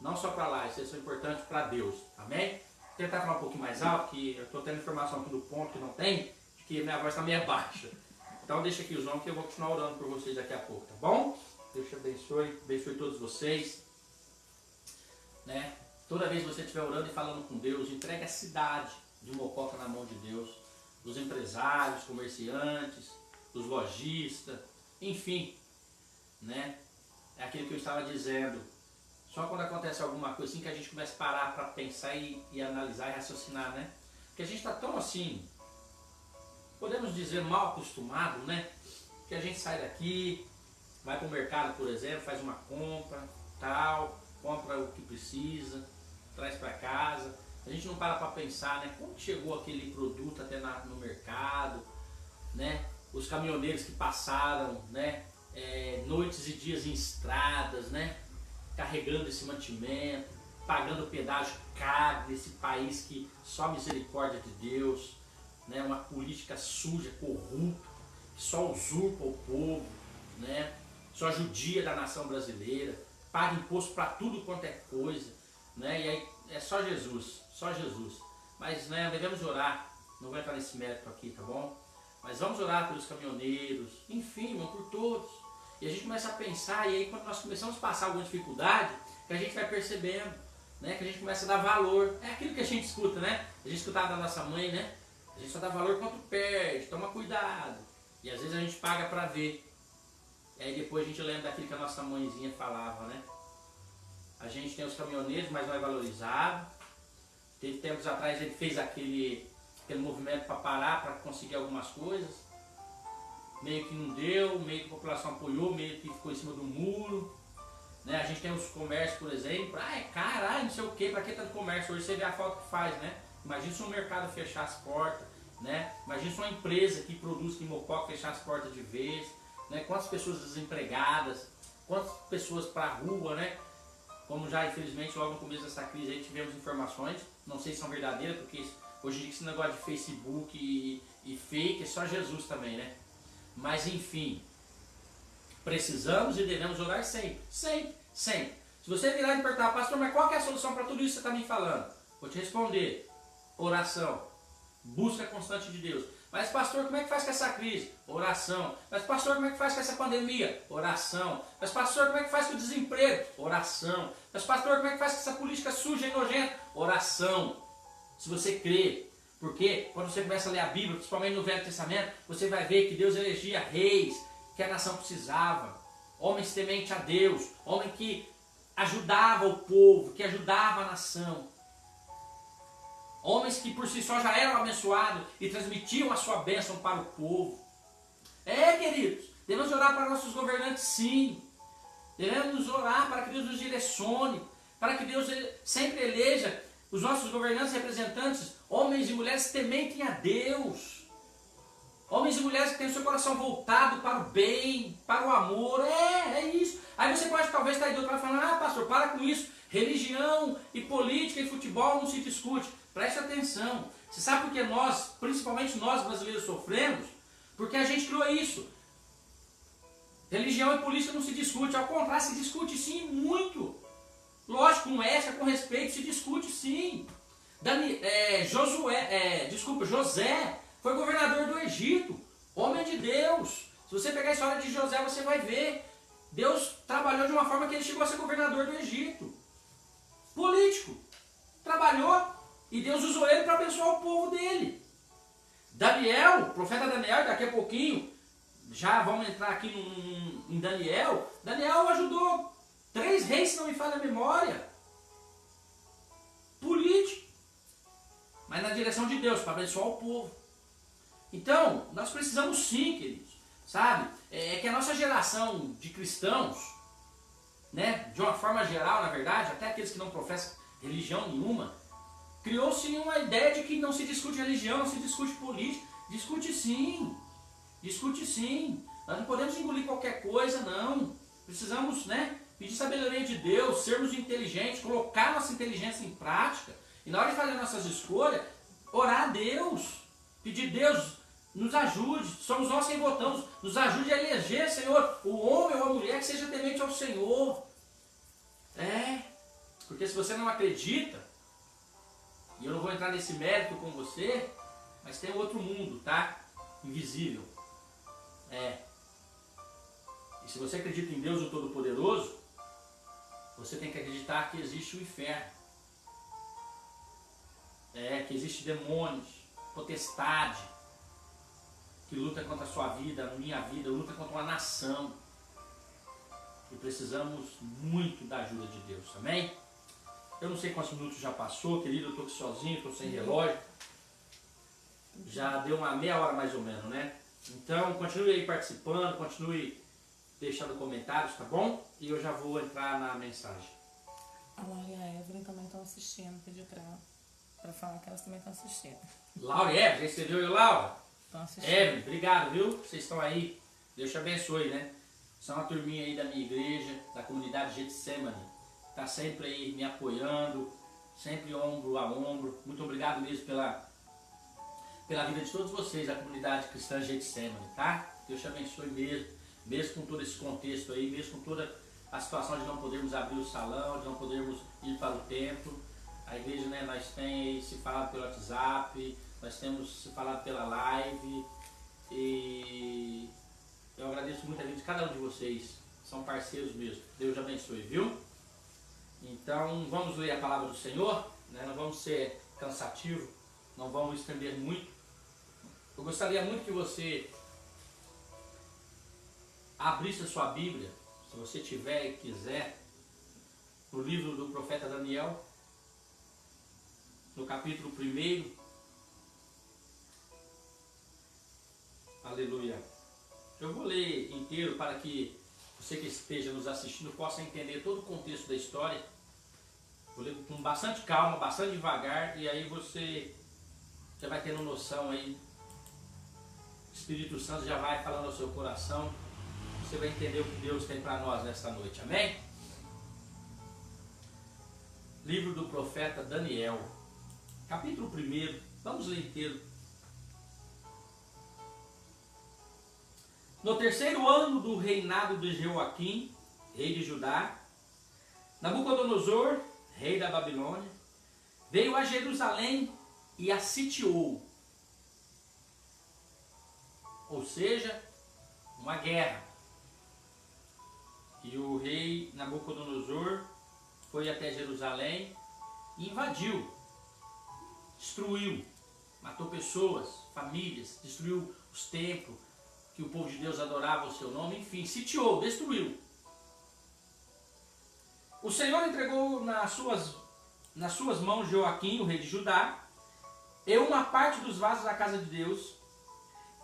Não só para lá, vocês são importantes para Deus, amém? Vou tentar falar um pouquinho mais alto, que eu estou tendo informação aqui do ponto que não tem, de que minha voz está meio baixa. Então deixa aqui os nomes que eu vou continuar orando por vocês daqui a pouco, tá bom? Deus te abençoe, abençoe todos vocês. Né? Toda vez que você estiver orando e falando com Deus, entregue a cidade de Mococa na mão de Deus. Os empresários, comerciantes, os lojistas, enfim. Né? É aquilo que eu estava dizendo. Só quando acontece alguma coisa assim que a gente começa a parar para pensar e analisar e raciocinar, né? Porque a gente está tão assim, podemos dizer mal acostumado, né? Que a gente sai daqui, vai para o mercado, por exemplo, faz uma compra, tal, compra o que precisa, traz para casa. A gente não para pensar, né? Como chegou aquele produto até no mercado, né? Os caminhoneiros que passaram, né? Noites e dias em estradas, né? Carregando esse mantimento, pagando pedágio caro nesse país que só a misericórdia de Deus, né? Uma política suja, corrupta, que só usurpa o povo, né? Só judia da nação brasileira, paga imposto para tudo quanto é coisa, né? E aí é só Jesus, só Jesus. Mas, né, devemos orar, não vou entrar nesse mérito aqui, tá bom? Mas vamos orar pelos caminhoneiros, enfim, irmão, por todos. E a gente começa a pensar, e aí quando nós começamos a passar alguma dificuldade, que a gente vai percebendo, né? Que a gente começa a dar valor. É aquilo que a gente escuta, né? A gente escutava da nossa mãe, né? A gente só dá valor quando perde, toma cuidado. E às vezes a gente paga para ver. E aí depois a gente lembra daquilo que a nossa mãezinha falava, né? A gente tem os caminhoneiros, mas não é valorizado. Teve tempos atrás ele fez aquele movimento para parar, para conseguir algumas coisas. Meio que não deu, meio que a população apoiou, meio que ficou em cima do muro. Né? A gente tem os comércios, por exemplo, é caro, não sei o que, para que tanto comércio? Hoje você vê a falta que faz, né? Imagina se um mercado fechar as portas, né? Imagina se uma empresa que produz aqui em Mococa fechar as portas de vez, né? Quantas pessoas desempregadas, quantas pessoas para a rua, né? Como já infelizmente logo no começo dessa crise aí tivemos informações, não sei se são verdadeiras, porque hoje em dia esse negócio de Facebook e fake é só Jesus também, né? Mas enfim, precisamos e devemos orar sempre, sempre, sempre. Se você virar e perguntar, pastor, mas qual que é a solução para tudo isso que você está me falando? Vou te responder, oração, busca constante de Deus. Mas pastor, como é que faz com essa crise? Oração. Mas pastor, como é que faz com essa pandemia? Oração. Mas pastor, como é que faz com o desemprego? Oração. Mas pastor, como é que faz com essa política suja e nojenta? Oração. Se você crê. Porque quando você começa a ler a Bíblia, principalmente no Velho Testamento, você vai ver que Deus elegia reis que a nação precisava. Homens tementes a Deus. Homem que ajudava o povo, que ajudava a nação. Homens que por si só já eram abençoados e transmitiam a sua bênção para o povo. Queridos, devemos orar para nossos governantes, sim. Devemos orar para que Deus nos direcione, para que Deus sempre eleja os nossos governantes e representantes, homens e mulheres tementes a Deus. Homens e mulheres que têm o seu coração voltado para o bem, para o amor. É isso. Aí você pode talvez estar aí do outro lado falando, pastor, para com isso. Religião e política e futebol não se discute. Preste atenção. Você sabe por que nós, principalmente nós brasileiros, sofremos? Porque a gente criou isso. Religião e política não se discute. Ao contrário, se discute sim, muito. Lógico, com ética, com respeito, se discute sim. José foi governador do Egito. Homem de Deus. Se você pegar a história de José, você vai ver. Deus trabalhou de uma forma que ele chegou a ser governador do Egito. Político. Trabalhou. E Deus usou ele para abençoar o povo dele. Daniel, o profeta Daniel, daqui a pouquinho, já vamos entrar aqui em Daniel. Daniel ajudou 3 reis, se não me falha a memória. Político. Mas na direção de Deus, para abençoar o povo. Então, nós precisamos sim, queridos. Sabe? É que a nossa geração de cristãos, né, de uma forma geral, na verdade, até aqueles que não professam religião nenhuma, criou-se uma ideia de que não se discute religião, não se discute política. Discute sim. Discute sim. Nós não podemos engolir qualquer coisa, não. Precisamos, né, pedir sabedoria de Deus, sermos inteligentes, colocar nossa inteligência em prática. E na hora de fazer nossas escolhas, orar a Deus. Pedir, Deus, nos ajude. Somos nós quem votamos. Nos ajude a eleger, Senhor, o homem ou a mulher que seja temente ao Senhor. Porque se você não acredita, e eu não vou entrar nesse mérito com você, mas tem outro mundo, tá? Invisível. E se você acredita em Deus, o Todo-Poderoso, você tem que acreditar que existe o inferno. Que existe demônios, potestade, que luta contra a sua vida, a minha vida, luta contra uma nação. E precisamos muito da ajuda de Deus, amém? Eu não sei quantos minutos já passou, querido, eu estou aqui sozinho, estou sem relógio. Já deu uma meia hora mais ou menos, né? Então, continue aí participando, continue deixando comentários, tá bom? E eu já vou entrar na mensagem. A Laura e a Evelyn também estão assistindo, pedi para falar que elas também estão assistindo. Laura e Evelyn, já escreveu eu, Laura? Estão assistindo. Evelyn, obrigado, viu? Vocês estão aí. Deus te abençoe, né? São uma turminha aí da minha igreja, da comunidade Getsemane. Está sempre aí me apoiando, sempre ombro a ombro. Muito obrigado mesmo pela vida de todos vocês, da comunidade cristã Getsemane, tá? Deus te abençoe mesmo com todo esse contexto aí, mesmo com toda a situação de não podermos abrir o salão, de não podermos ir para o templo. A igreja, né, nós temos se falado pelo WhatsApp, nós temos se falado pela live, e eu agradeço muito a vida de cada um de vocês, são parceiros mesmo. Deus te abençoe, viu? Então vamos ler a palavra do Senhor, né? Não vamos ser cansativo, não vamos estender muito. Eu gostaria muito que você abrisse a sua Bíblia, se você tiver e quiser, no livro do profeta Daniel, no capítulo 1. Aleluia. Eu vou ler inteiro para que você que esteja nos assistindo possa entender todo o contexto da história. Vou ler com bastante calma, bastante devagar, e aí você vai tendo noção aí. O Espírito Santo já vai falando ao seu coração. Você vai entender o que Deus tem para nós nesta noite, amém? Livro do profeta Daniel, capítulo 1, vamos ler inteiro. No 3º ano do reinado de Jeoaquim, rei de Judá, Nabucodonosor, rei da Babilônia, veio a Jerusalém e a sitiou. ou seja, uma guerra. E o rei Nabucodonosor foi até Jerusalém e invadiu, destruiu, matou pessoas, famílias, destruiu os templos que o povo de Deus adorava o seu nome, enfim, sitiou, destruiu. O Senhor entregou nas suas mãos Joaquim, o rei de Judá, e uma parte dos vasos da casa de Deus,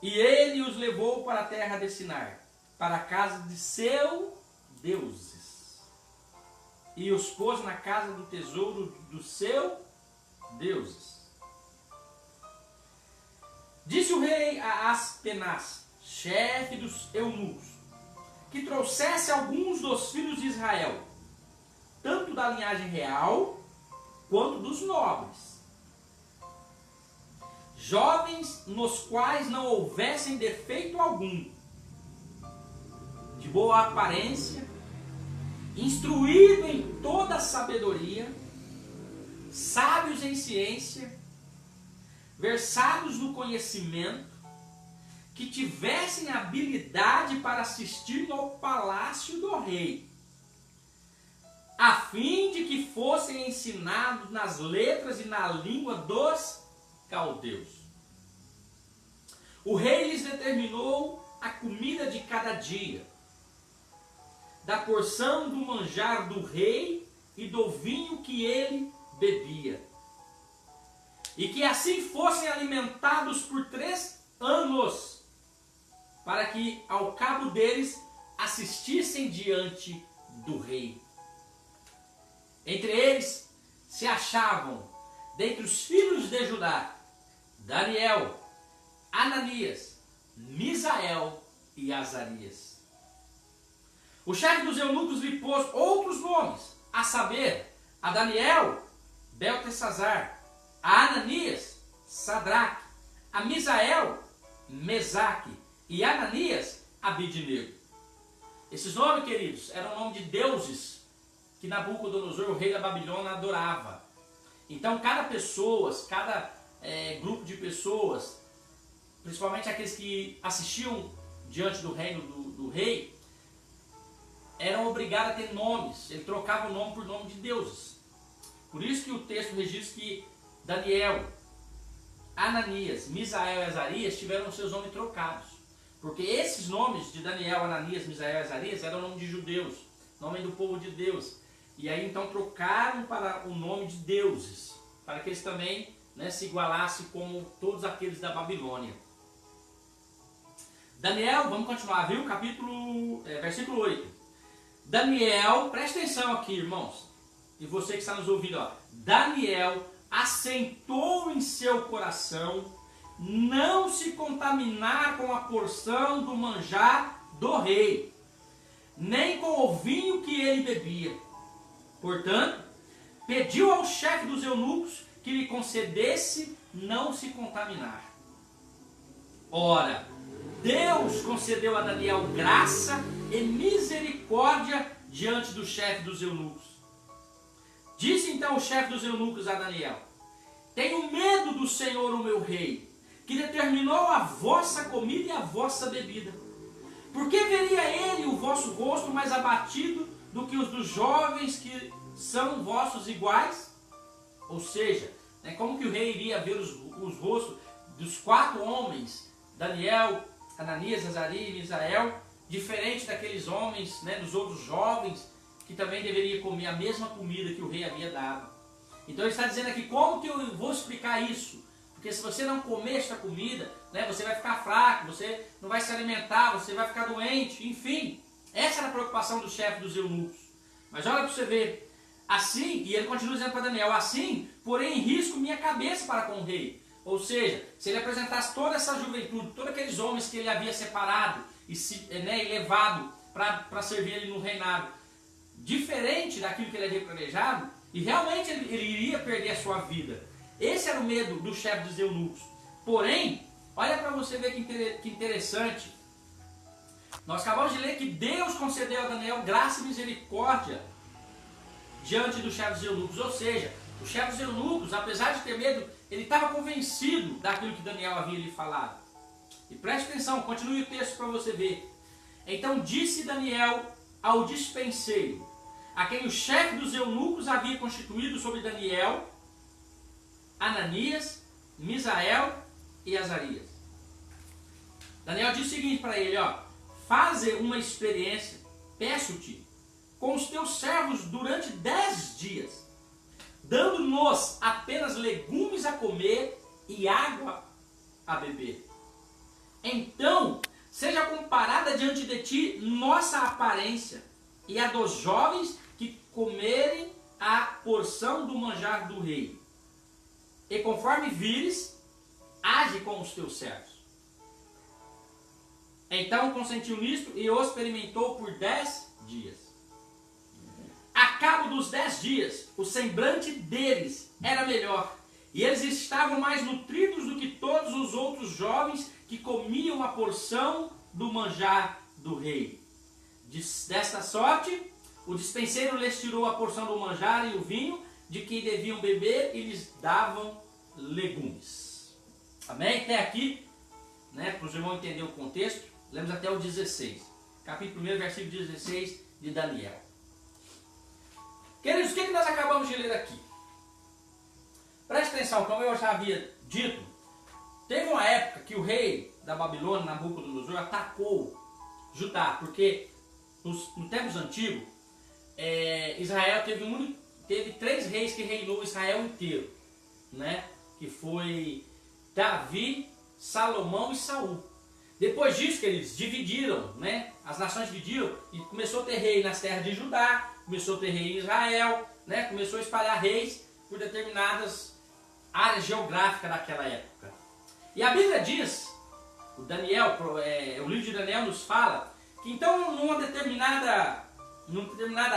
e ele os levou para a terra de Sinar, para a casa de seus deuses, e os pôs na casa do tesouro dos seus deuses. Disse o rei a Aspenaz, chefe dos eunucos, que trouxesse alguns dos filhos de Israel, tanto da linhagem real quanto dos nobres, jovens nos quais não houvessem defeito algum, de boa aparência, instruído em toda sabedoria, sábios em ciência, versados no conhecimento, que tivessem habilidade para assistir ao palácio do rei, a fim de que fossem ensinados nas letras e na língua dos caldeus. O rei lhes determinou a comida de cada dia, da porção do manjar do rei e do vinho que ele bebia, e que assim fossem alimentados por 3 anos, para que ao cabo deles assistissem diante do rei. Entre eles se achavam, dentre os filhos de Judá, Daniel, Ananias, Misael e Azarias. O chefe dos eunucos lhe pôs outros nomes, a saber, a Daniel, Beltesazar, a Ananias, Sadraque, a Misael, Mesaque e Ananias, Abidnego. Esses nomes, queridos, eram nomes de deuses que Nabucodonosor, o rei da Babilônia, adorava. Então, cada grupo de pessoas, principalmente aqueles que assistiam diante do reino do rei, eram obrigados a ter nomes. Ele trocava o nome por nome de deuses. Por isso que o texto registra que Daniel, Ananias, Misael e Azarias tiveram seus nomes trocados. Porque esses nomes de Daniel, Ananias, Misael e Azarias eram nome de judeus, nome do povo de Deus. E aí então trocaram para o nome de deuses, para que eles também, né, se igualassem como todos aqueles da Babilônia. Daniel, vamos continuar, viu? Versículo 8. Daniel, presta atenção aqui, irmãos, e você que está nos ouvindo, ó. Daniel assentou em seu coração não se contaminar com a porção do manjar do rei, nem com o vinho que ele bebia. Portanto, pediu ao chefe dos eunucos que lhe concedesse não se contaminar. Ora, Deus concedeu a Daniel graça e misericórdia diante do chefe dos eunucos. Disse então o chefe dos eunucos a Daniel: tenho medo do Senhor, o meu rei, que determinou a vossa comida e a vossa bebida. Por que veria ele o vosso rosto mais abatido do que os dos jovens que são vossos iguais? Ou seja, né, como que o rei iria ver os rostos dos 4 homens, Daniel, Ananias, Azarias e Misael, diferente daqueles homens, né, dos outros jovens, que também deveriam comer a mesma comida que o rei havia dado. Então ele está dizendo aqui, como que eu vou explicar isso? Porque se você não comer esta comida, né, você vai ficar fraco, você não vai se alimentar, você vai ficar doente, enfim. Essa era a preocupação do chefe dos eunucos. Mas olha para você ver, assim, e ele continua dizendo para Daniel, assim, porém em risco minha cabeça para com o rei. Ou seja, se ele apresentasse toda essa juventude, todos aqueles homens que ele havia separado e levado para servir ele no reinado, diferente daquilo que ele havia planejado, e realmente ele iria perder a sua vida. Esse era o medo do chefe dos eunucos. Porém, olha para você ver que interessante. Nós acabamos de ler que Deus concedeu a Daniel graça e misericórdia diante do chefe dos eunucos. Ou seja, o chefe dos eunucos, apesar de ter medo, ele estava convencido daquilo que Daniel havia lhe falado. E preste atenção, continue o texto para você ver. Então disse Daniel ao despenseiro, a quem o chefe dos eunucos havia constituído sobre Daniel, Ananias, Misael e Azarias. Daniel disse o seguinte para ele, faze uma experiência, peço-te, com os teus servos durante 10 dias, dando-nos apenas legumes a comer e água a beber. Então, seja comparada diante de ti nossa aparência e a dos jovens que comerem a porção do manjar do rei. E conforme vires, age com os teus servos. Então consentiu nisto e o experimentou por 10 dias. A cabo dos 10 dias, o semblante deles era melhor, e eles estavam mais nutridos do que todos os outros jovens que comiam a porção do manjar do rei. Desta sorte, o despenseiro lhes tirou a porção do manjar e o vinho de que deviam beber e lhes davam legumes. Amém? Até aqui, para os irmãos entenderem o contexto, lemos até o 16. Capítulo 1, versículo 16 de Daniel. Queridos, o que nós acabamos de ler aqui? Preste atenção, como eu já havia dito, teve uma época que o rei da Babilônia, Nabucodonosor, atacou Judá, porque no tempos antigos, Israel teve 3 reis que reinou Israel inteiro, que foi Davi, Salomão e Saul. Depois disso, que eles dividiram, as nações dividiram, e começou a ter rei nas terras de Judá, começou a ter rei em Israel, começou a espalhar reis por determinadas áreas geográficas daquela época. E a Bíblia diz, o livro de Daniel nos fala, que então numa determinada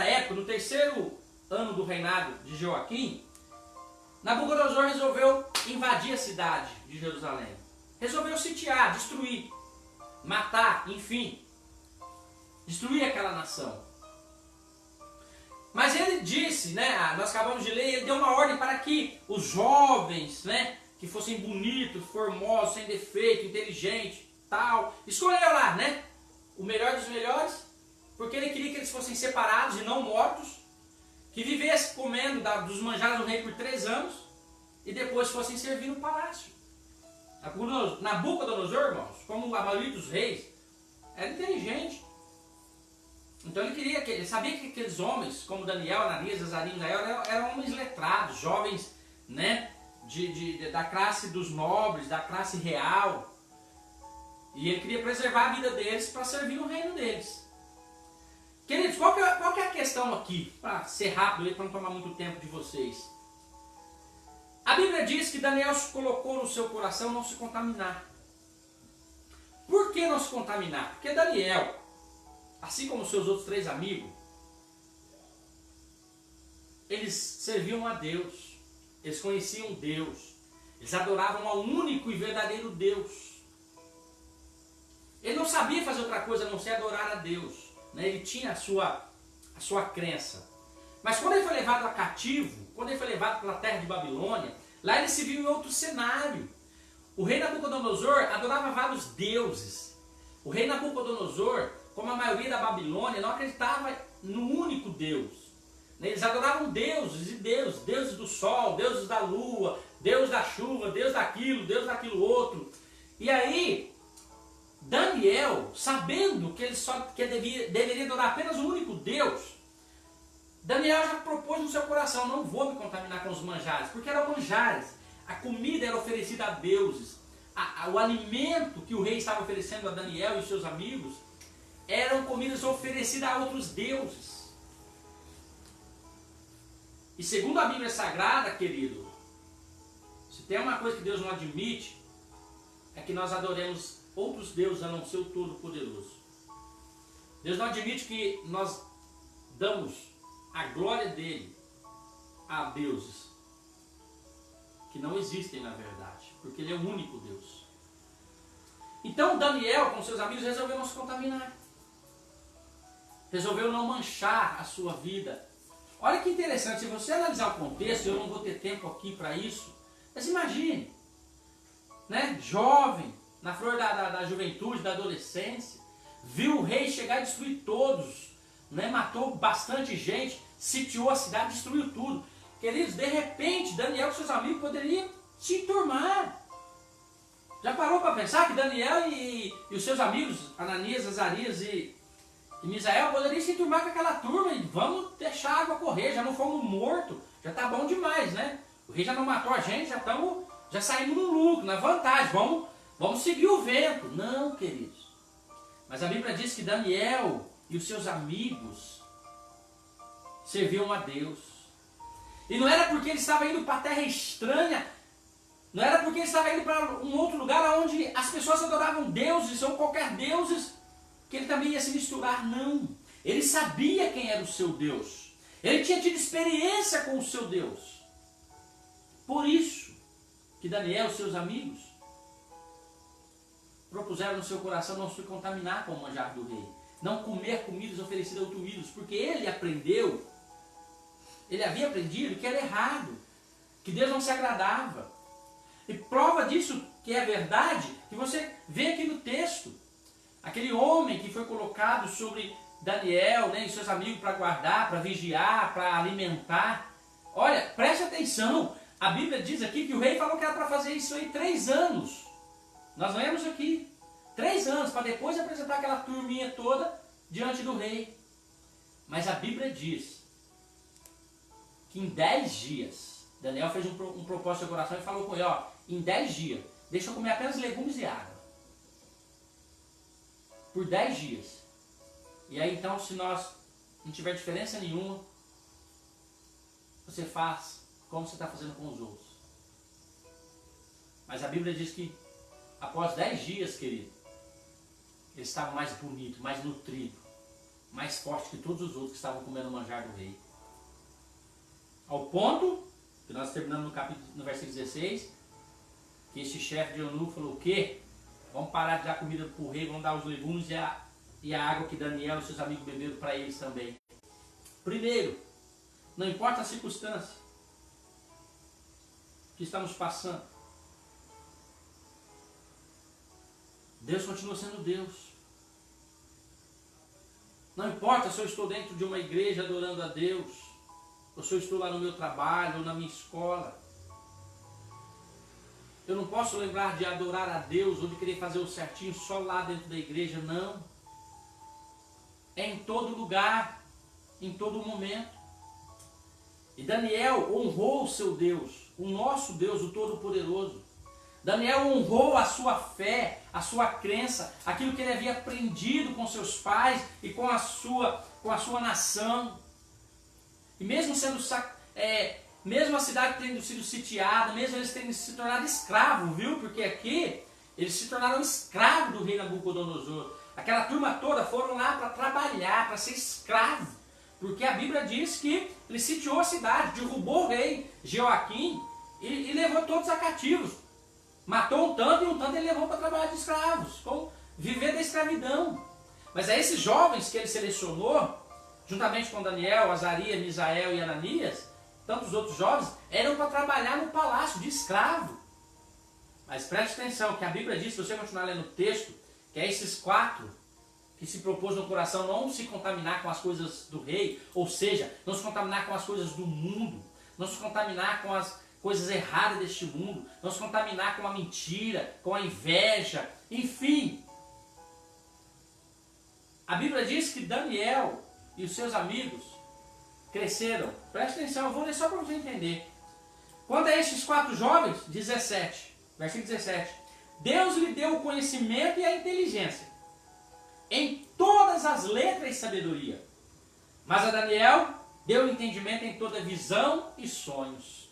época, no 3º ano do reinado de Joaquim, Nabucodonosor resolveu invadir a cidade de Jerusalém. Resolveu sitiar, destruir, matar, enfim, destruir aquela nação. Mas ele disse, nós acabamos de ler, ele deu uma ordem para que os jovens, que fossem bonitos, formosos, sem defeito, inteligentes, tal, escolheu lá, o melhor dos melhores, porque ele queria que eles fossem separados e não mortos, que vivessem comendo dos manjares do rei por 3 anos, e depois fossem servir no palácio. Nabucodonosor, irmãos, como a maioria dos reis, era inteligente. Então ele sabia que aqueles homens, como Daniel, Ananias, Azarias, eram homens letrados, jovens, da classe dos nobres, da classe real. E ele queria preservar a vida deles para servir no reino deles. Queridos, qual que é a questão aqui? Para ser rápido, para não tomar muito tempo de vocês. A Bíblia diz que Daniel colocou no seu coração não se contaminar. Por que não se contaminar? Porque Daniel, assim como seus outros 3 amigos, eles serviam a Deus, eles conheciam Deus, eles adoravam ao único e verdadeiro Deus. Ele não sabia fazer outra coisa a não ser adorar a Deus, ele tinha a sua crença. Mas quando ele foi levado a cativo, quando ele foi levado para a terra de Babilônia, lá ele se viu em outro cenário. O rei Nabucodonosor adorava vários deuses. O rei Nabucodonosor, como a maioria da Babilônia, não acreditava no único Deus. Eles adoravam deuses e deuses, deuses do sol, deuses da lua, deus da chuva, deus daquilo outro. E aí, Daniel, sabendo que ele deveria adorar apenas o único Deus, Daniel já propôs no seu coração, não vou me contaminar com os manjares, porque eram manjares, a comida era oferecida a deuses, o alimento que o rei estava oferecendo a Daniel e seus amigos, eram comidas oferecidas a outros deuses. E segundo a Bíblia Sagrada, querido, se tem uma coisa que Deus não admite, é que nós adoremos outros deuses a não ser o Todo-Poderoso. Deus não admite que nós damos a glória dele a deuses que não existem na verdade, porque ele é o único Deus. Então Daniel com seus amigos resolveu não se contaminar, resolveu não manchar a sua vida. Olha que interessante, se você analisar o contexto, eu não vou ter tempo aqui para isso, mas imagine, jovem, na flor da juventude, da adolescência, viu o rei chegar e destruir todos, né? Matou bastante gente, sitiou a cidade, destruiu tudo. Queridos, de repente, Daniel e seus amigos poderiam se turmar. Já parou para pensar que Daniel e os seus amigos, Ananias, Azarias e Misael, poderiam se turmar com aquela turma e vamos deixar a água correr, já não fomos mortos, já está bom demais, né? O rei já não matou a gente, já saímos no lucro, na vantagem, vamos seguir o vento. Não, queridos. Mas a Bíblia diz que Daniel e os seus amigos serviam a Deus. E não era porque ele estava indo para a terra estranha, não era porque ele estava indo para um outro lugar onde as pessoas adoravam deuses ou qualquer deuses, que ele também ia se misturar, não. Ele sabia quem era o seu Deus. Ele tinha tido experiência com o seu Deus. Por isso que Daniel e seus amigos propuseram no seu coração não se contaminar com o manjar do rei, não comer comidas oferecidas a outros ídolos, porque ele havia aprendido que era errado, que Deus não se agradava. E prova disso que é verdade, que você vê aqui no texto, aquele homem que foi colocado sobre Daniel, né, e seus amigos para guardar, para vigiar, para alimentar. Olha, preste atenção, a Bíblia diz aqui que o rei falou que era para fazer isso aí 3 anos. Nós lemos aqui, 3 anos, para depois apresentar aquela turminha toda diante do rei. Mas a Bíblia diz que em 10 dias, Daniel fez um propósito de coração e falou com ele, ó, em 10 dias, deixa eu comer apenas legumes e água. Por 10 dias. E aí então, se nós não tiver diferença nenhuma, você faz como você está fazendo com os outros. Mas a Bíblia diz que após 10 dias, querido, ele estava mais bonito, mais nutrido, mais forte que todos os outros que estavam comendo o manjar do rei. Ao ponto, que nós terminamos no versículo 16, que esse chefe de eunuco falou, o quê? Vamos parar de dar comida para o rei, vamos dar os legumes e a água que Daniel e seus amigos beberam para eles também. Primeiro, não importa a circunstância que estamos passando, Deus continua sendo Deus. Não importa se eu estou dentro de uma igreja adorando a Deus, ou se eu estou lá no meu trabalho, ou na minha escola. Eu não posso lembrar de adorar a Deus ou de querer fazer o certinho só lá dentro da igreja, não. É em todo lugar, em todo momento. E Daniel honrou o seu Deus, o nosso Deus, o Todo-Poderoso. Daniel honrou a sua fé, a sua crença, aquilo que ele havia aprendido com seus pais e com a sua nação. E mesmo mesmo a cidade tendo sido sitiada, mesmo eles tendo se tornado escravos, viu? Porque aqui eles se tornaram escravos do rei Nabucodonosor. Aquela turma toda foram lá para trabalhar, para ser escravo. Porque a Bíblia diz que ele sitiou a cidade, derrubou o rei Jeoaquim e levou todos a cativos. Matou um tanto e um tanto ele levou para trabalhar de escravos, como viver da escravidão. Mas a esses jovens que ele selecionou, juntamente com Daniel, Azarias, Misael e Ananias, tantos outros jovens, eram para trabalhar no palácio de escravo. Mas preste atenção, que a Bíblia diz, se você continuar lendo o texto, que é esses 4 que se propôs no coração não se contaminar com as coisas do rei, ou seja, não se contaminar com as coisas do mundo, não se contaminar com as coisas erradas deste mundo, não se contaminar com a mentira, com a inveja, enfim. A Bíblia diz que Daniel e os seus amigos cresceram. Preste atenção, eu vou ler só para você entender. Quanto a estes 4 jovens, 17, versículo 17. Deus lhe deu o conhecimento e a inteligência em todas as letras e sabedoria. Mas a Daniel deu entendimento em toda visão e sonhos.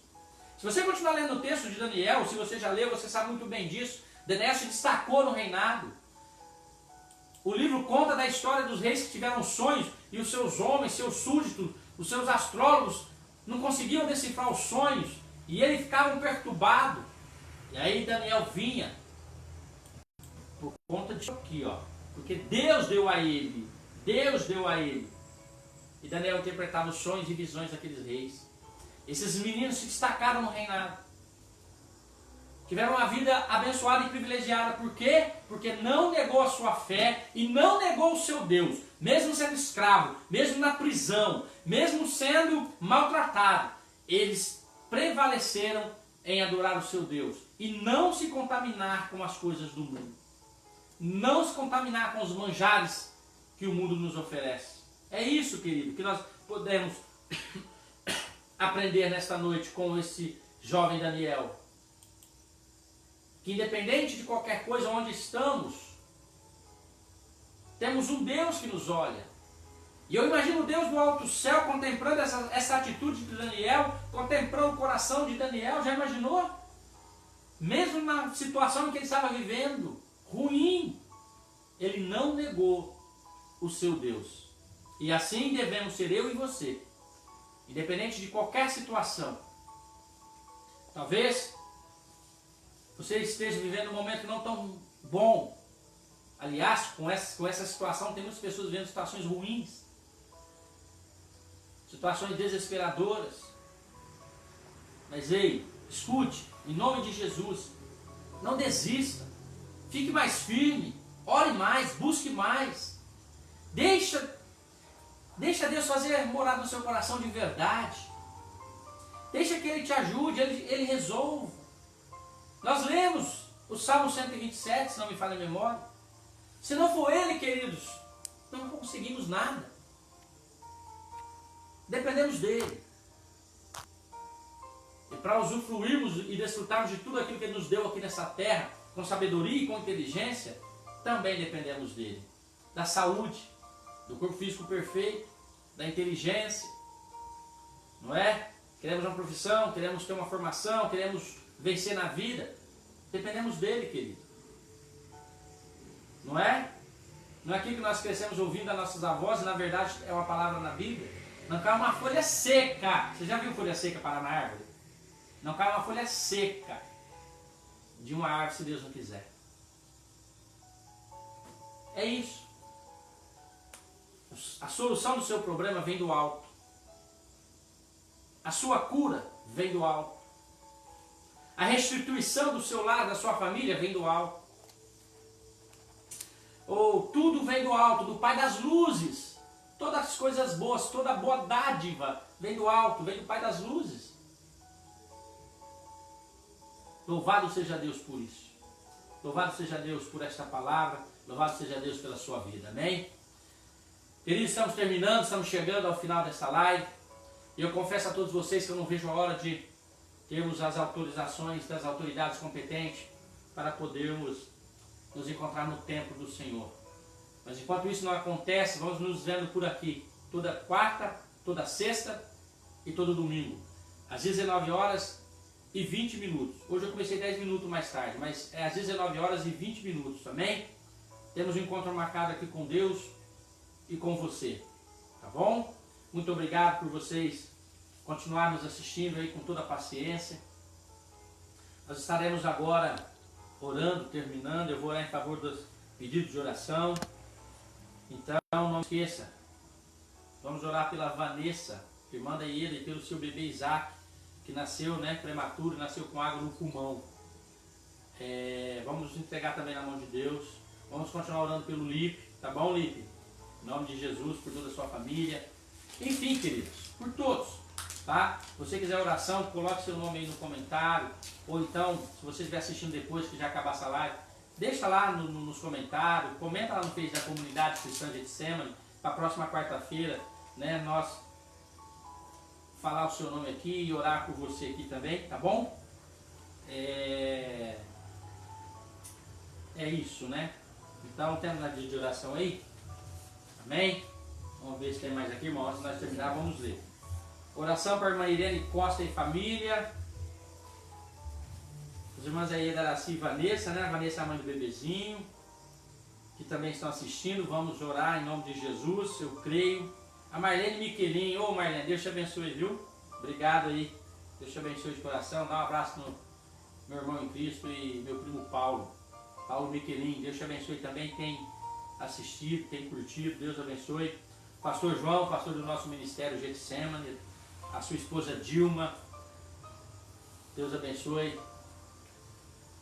Se você continuar lendo o texto de Daniel, se você já leu, você sabe muito bem disso. Daniel se destacou no reinado. O livro conta da história dos reis que tiveram sonhos e os seus homens, seus súditos, os seus astrólogos não conseguiam decifrar os sonhos e eles ficavam perturbados. E aí Daniel vinha por conta disso aqui, ó, porque Deus deu a ele. E Daniel interpretava os sonhos e visões daqueles reis. Esses meninos se destacaram no reinado. Tiveram uma vida abençoada e privilegiada. Por quê? Porque não negou a sua fé e não negou o seu Deus. Mesmo sendo escravo, mesmo na prisão, mesmo sendo maltratado, eles prevaleceram em adorar o seu Deus e não se contaminar com as coisas do mundo. Não se contaminar com os manjares que o mundo nos oferece. É isso, querido, que nós podemos aprender nesta noite com esse jovem Daniel. Que independente de qualquer coisa onde estamos, temos um Deus que nos olha. E eu imagino Deus do alto céu contemplando essa atitude de Daniel, contemplando o coração de Daniel. Já imaginou? Mesmo na situação em que ele estava vivendo, ruim, ele não negou o seu Deus. E assim devemos ser eu e você, independente de qualquer situação. Talvez você esteja vivendo um momento não tão bom. Aliás, com essa situação, tem muitas pessoas vivendo situações ruins, situações desesperadoras. Mas ei, escute, em nome de Jesus, não desista, fique mais firme, ore mais, busque mais. Deixa Deus fazer morar no seu coração de verdade. Deixa que Ele te ajude, Ele resolva. Nós lemos o Salmo 127, se não me falha a memória. Se não for Ele, queridos, não conseguimos nada. Dependemos dEle. E para usufruirmos e desfrutarmos de tudo aquilo que Ele nos deu aqui nessa terra, com sabedoria e com inteligência, também dependemos dEle. Da saúde, do corpo físico perfeito, da inteligência, não é? Queremos uma profissão, queremos ter uma formação, queremos vencer na vida. Dependemos dEle, querido. Não é? Não é aquilo que nós crescemos ouvindo das nossas avós, e na verdade é uma palavra na Bíblia. Não cai uma folha seca. Você já viu folha seca parar na árvore? Não cai uma folha seca de uma árvore se Deus não quiser. É isso. A solução do seu problema vem do alto. A sua cura vem do alto. A restituição do seu lar, da sua família, vem do alto. Ou tudo vem do alto, do Pai das luzes. Todas as coisas boas, toda boa dádiva vem do alto, vem do Pai das luzes. Louvado seja Deus por isso. Louvado seja Deus por esta palavra. Louvado seja Deus pela sua vida. Amém? Queridos, estamos terminando, estamos chegando ao final dessa live. E eu confesso a todos vocês que eu não vejo a hora de termos as autorizações das autoridades competentes para podermos nos encontrar no templo do Senhor. Mas enquanto isso não acontece, vamos nos vendo por aqui, toda quarta, toda sexta e todo domingo, às 19 horas e 20 minutos. Hoje eu comecei 10 minutos mais tarde, mas é às 19 horas e 20 minutos, amém? Temos um encontro marcado aqui com Deus e com você, tá bom? Muito obrigado por vocês continuarem nos assistindo aí com toda a paciência. Nós estaremos agora orando, terminando. Eu vou orar em favor dos pedidos de oração. Então não esqueça, vamos orar pela Vanessa, irmã da Ieda, e pelo seu bebê Isaac, que nasceu prematuro, nasceu com água no pulmão. Vamos nos entregar também na mão de Deus. Vamos continuar orando pelo Lipe, tá bom, Lipe? Em nome de Jesus, por toda a sua família. Enfim, queridos, por todos. Tá? Se você quiser oração, coloque seu nome aí no comentário. Ou então, se você estiver assistindo depois que já acabar essa live, deixa lá nos comentários, comenta lá no Face da Comunidade Cristã de Getsemane, para a próxima quarta-feira, nós falar o seu nome aqui e orar por você aqui também, tá bom? É isso, né? Então, temos a dia de oração aí? Amém? Vamos ver se tem mais aqui, irmão. Antes de nós terminar, vamos ler. Oração para a irmã Irene Costa e família. As irmãs aí da Araci e Vanessa, né? A Vanessa é a mãe do bebezinho, que também estão assistindo. Vamos orar em nome de Jesus, eu creio. A Marlene Miquelin, ô Marlene, Deus te abençoe, viu? Obrigado aí, Deus te abençoe de coração. Dá um abraço no meu irmão em Cristo e meu primo Paulo Miquelin, Deus te abençoe também. Tem assistido, tem curtido, Deus abençoe. Pastor João, pastor do nosso ministério Getsemane, a sua esposa Dilma, Deus abençoe.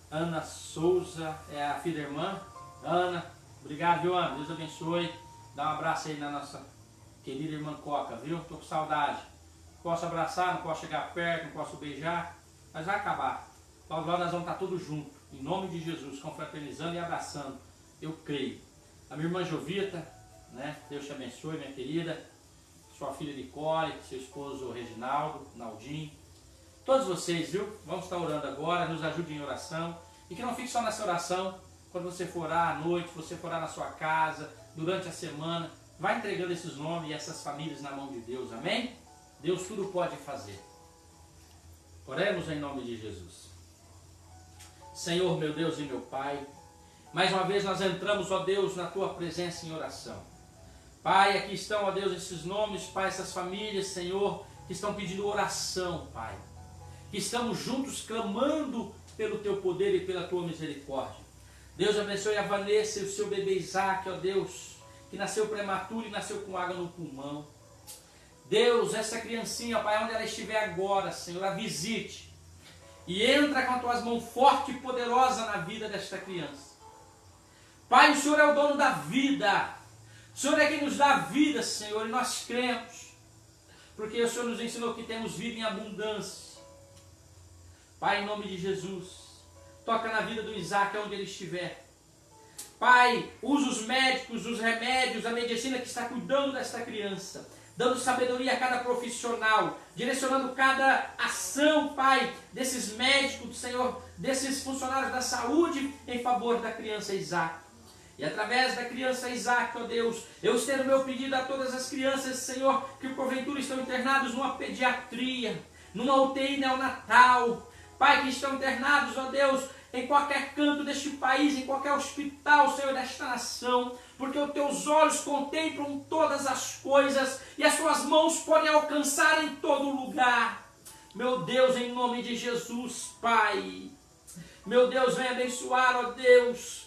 Ana Souza, é a filha da irmã. Ana, obrigado, viu, Ana? Deus abençoe. Dá um abraço aí na nossa querida irmã Coca, viu? Tô com saudade. Posso abraçar, não posso chegar perto, não posso beijar, mas vai acabar. Logo, logo nós vamos estar todos juntos, em nome de Jesus, confraternizando e abraçando. Eu creio. A minha irmã Jovita, né? Deus te abençoe, minha querida. Sua filha Nicole, seu esposo Reginaldo, Naldinho. Todos vocês, viu? Vamos estar orando agora, nos ajudem em oração. E que não fique só nessa oração, quando você for orar à noite, você for orar na sua casa, durante a semana, vai entregando esses nomes e essas famílias na mão de Deus, amém? Deus tudo pode fazer. Oremos em nome de Jesus. Senhor, meu Deus e meu Pai, mais uma vez nós entramos, ó Deus, na Tua presença em oração. Pai, aqui estão, ó Deus, esses nomes, Pai, essas famílias, Senhor, que estão pedindo oração, Pai. Que estamos juntos clamando pelo Teu poder e pela Tua misericórdia. Deus abençoe a Vanessa e o seu bebê Isaac, ó Deus, que nasceu prematuro e nasceu com água no pulmão. Deus, essa criancinha, Pai, onde ela estiver agora, Senhor, a visite. E entra com as Tuas mãos forte e poderosa na vida desta criança. Pai, o Senhor é o dono da vida. O Senhor é quem nos dá a vida, Senhor, e nós cremos. Porque o Senhor nos ensinou que temos vida em abundância. Pai, em nome de Jesus, toca na vida do Isaac, onde ele estiver. Pai, usa os médicos, os remédios, a medicina que está cuidando desta criança, dando sabedoria a cada profissional, direcionando cada ação, Pai, desses médicos, Senhor, desses funcionários da saúde em favor da criança Isaac. E através da criança Isaac, ó Deus, eu estendo meu pedido a todas as crianças, Senhor, que porventura estão internados numa pediatria, numa UTI neonatal, Pai, que estão internados, ó Deus, em qualquer canto deste país, em qualquer hospital, Senhor, desta nação, porque os Teus olhos contemplam todas as coisas e as Tuas mãos podem alcançar em todo lugar. Meu Deus, em nome de Jesus, Pai, meu Deus, vem abençoar, ó Deus,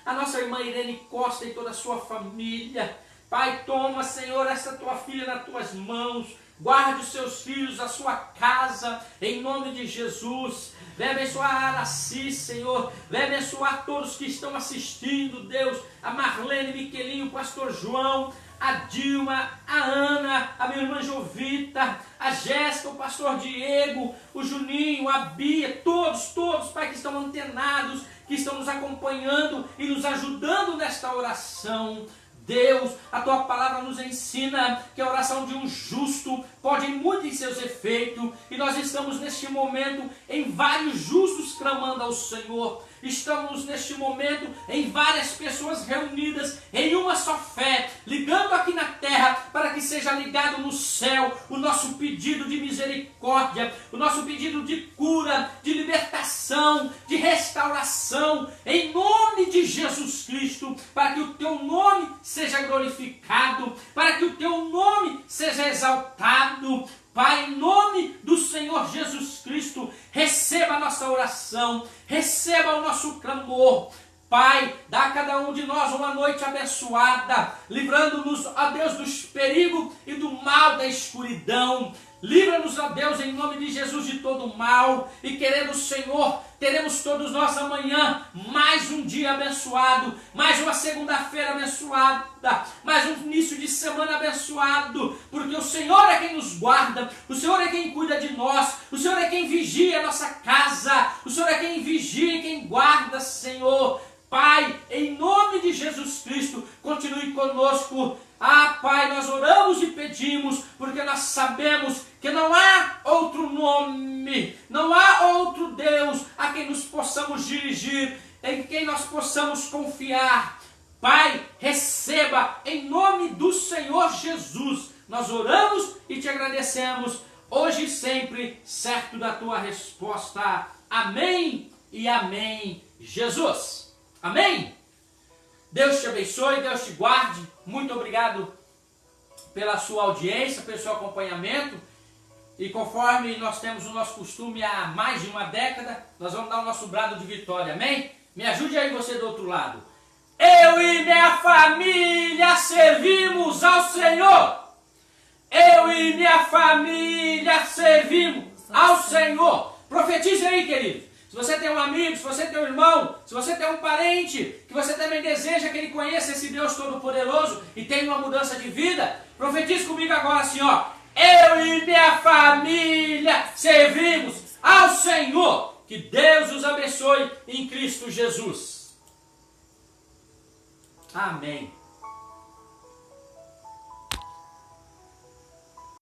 a nossa irmã Irene Costa e toda a sua família. Pai, toma, Senhor, essa Tua filha nas Tuas mãos, guarde os seus filhos, a sua casa, em nome de Jesus. Vem abençoar a Araci, Senhor. Vem abençoar todos que estão assistindo, Deus. A Marlene, Miquelinho, o pastor João, a Dilma, a Ana, a minha irmã Jovita, a Jéssica, o pastor Diego, o Juninho, a Bia, todos, Pai, que estão antenados, que estão nos acompanhando e nos ajudando nesta oração. Deus, a Tua palavra nos ensina que a oração de um justo pode ir muito em seus efeitos, e nós estamos neste momento em vários justos clamando ao Senhor. Estamos neste momento em várias pessoas reunidas em uma só fé, ligando aqui na terra para que seja ligado no céu o nosso pedido de misericórdia, o nosso pedido de cura, de libertação, de restauração, em nome de Jesus Cristo, para que o Teu nome seja glorificado, para que o Teu nome seja exaltado. Pai, em nome do Senhor Jesus Cristo, receba a nossa oração, receba o nosso clamor. Pai, dá a cada um de nós uma noite abençoada, livrando-nos, ó Deus, dos perigos e do mal da escuridão. Livra-nos, ó Deus, em nome de Jesus, de todo mal. E querendo, Senhor, teremos todos nós amanhã mais um dia abençoado, mais uma segunda-feira abençoada, mais um início de semana abençoado, porque o Senhor é quem nos guarda, o Senhor é quem cuida de nós, o Senhor é quem vigia a nossa casa, o Senhor é quem vigia e quem guarda, Senhor. Pai, em nome de Jesus Cristo, continue conosco. Ah, Pai, nós oramos e pedimos, porque nós sabemos que não há outro nome, não há outro Deus a quem nos possamos dirigir, em quem nós possamos confiar. Pai, receba em nome do Senhor Jesus. Nós oramos e te agradecemos, hoje e sempre, certo da tua resposta. Amém e amém, Jesus. Amém? Deus te abençoe, Deus te guarde. Muito obrigado pela sua audiência, pelo seu acompanhamento. E conforme nós temos o nosso costume há mais de uma década, nós vamos dar o nosso brado de vitória. Amém? Me ajude aí você do outro lado. Eu e minha família servimos ao Senhor. Eu e minha família servimos ao Senhor. Profetize aí, querido. Se você tem um amigo, se você tem um irmão, se você tem um parente, que você também deseja que ele conheça esse Deus Todo-Poderoso e tenha uma mudança de vida, profetize comigo agora assim, ó. Eu e minha família servimos ao Senhor. Que Deus os abençoe em Cristo Jesus. Amém.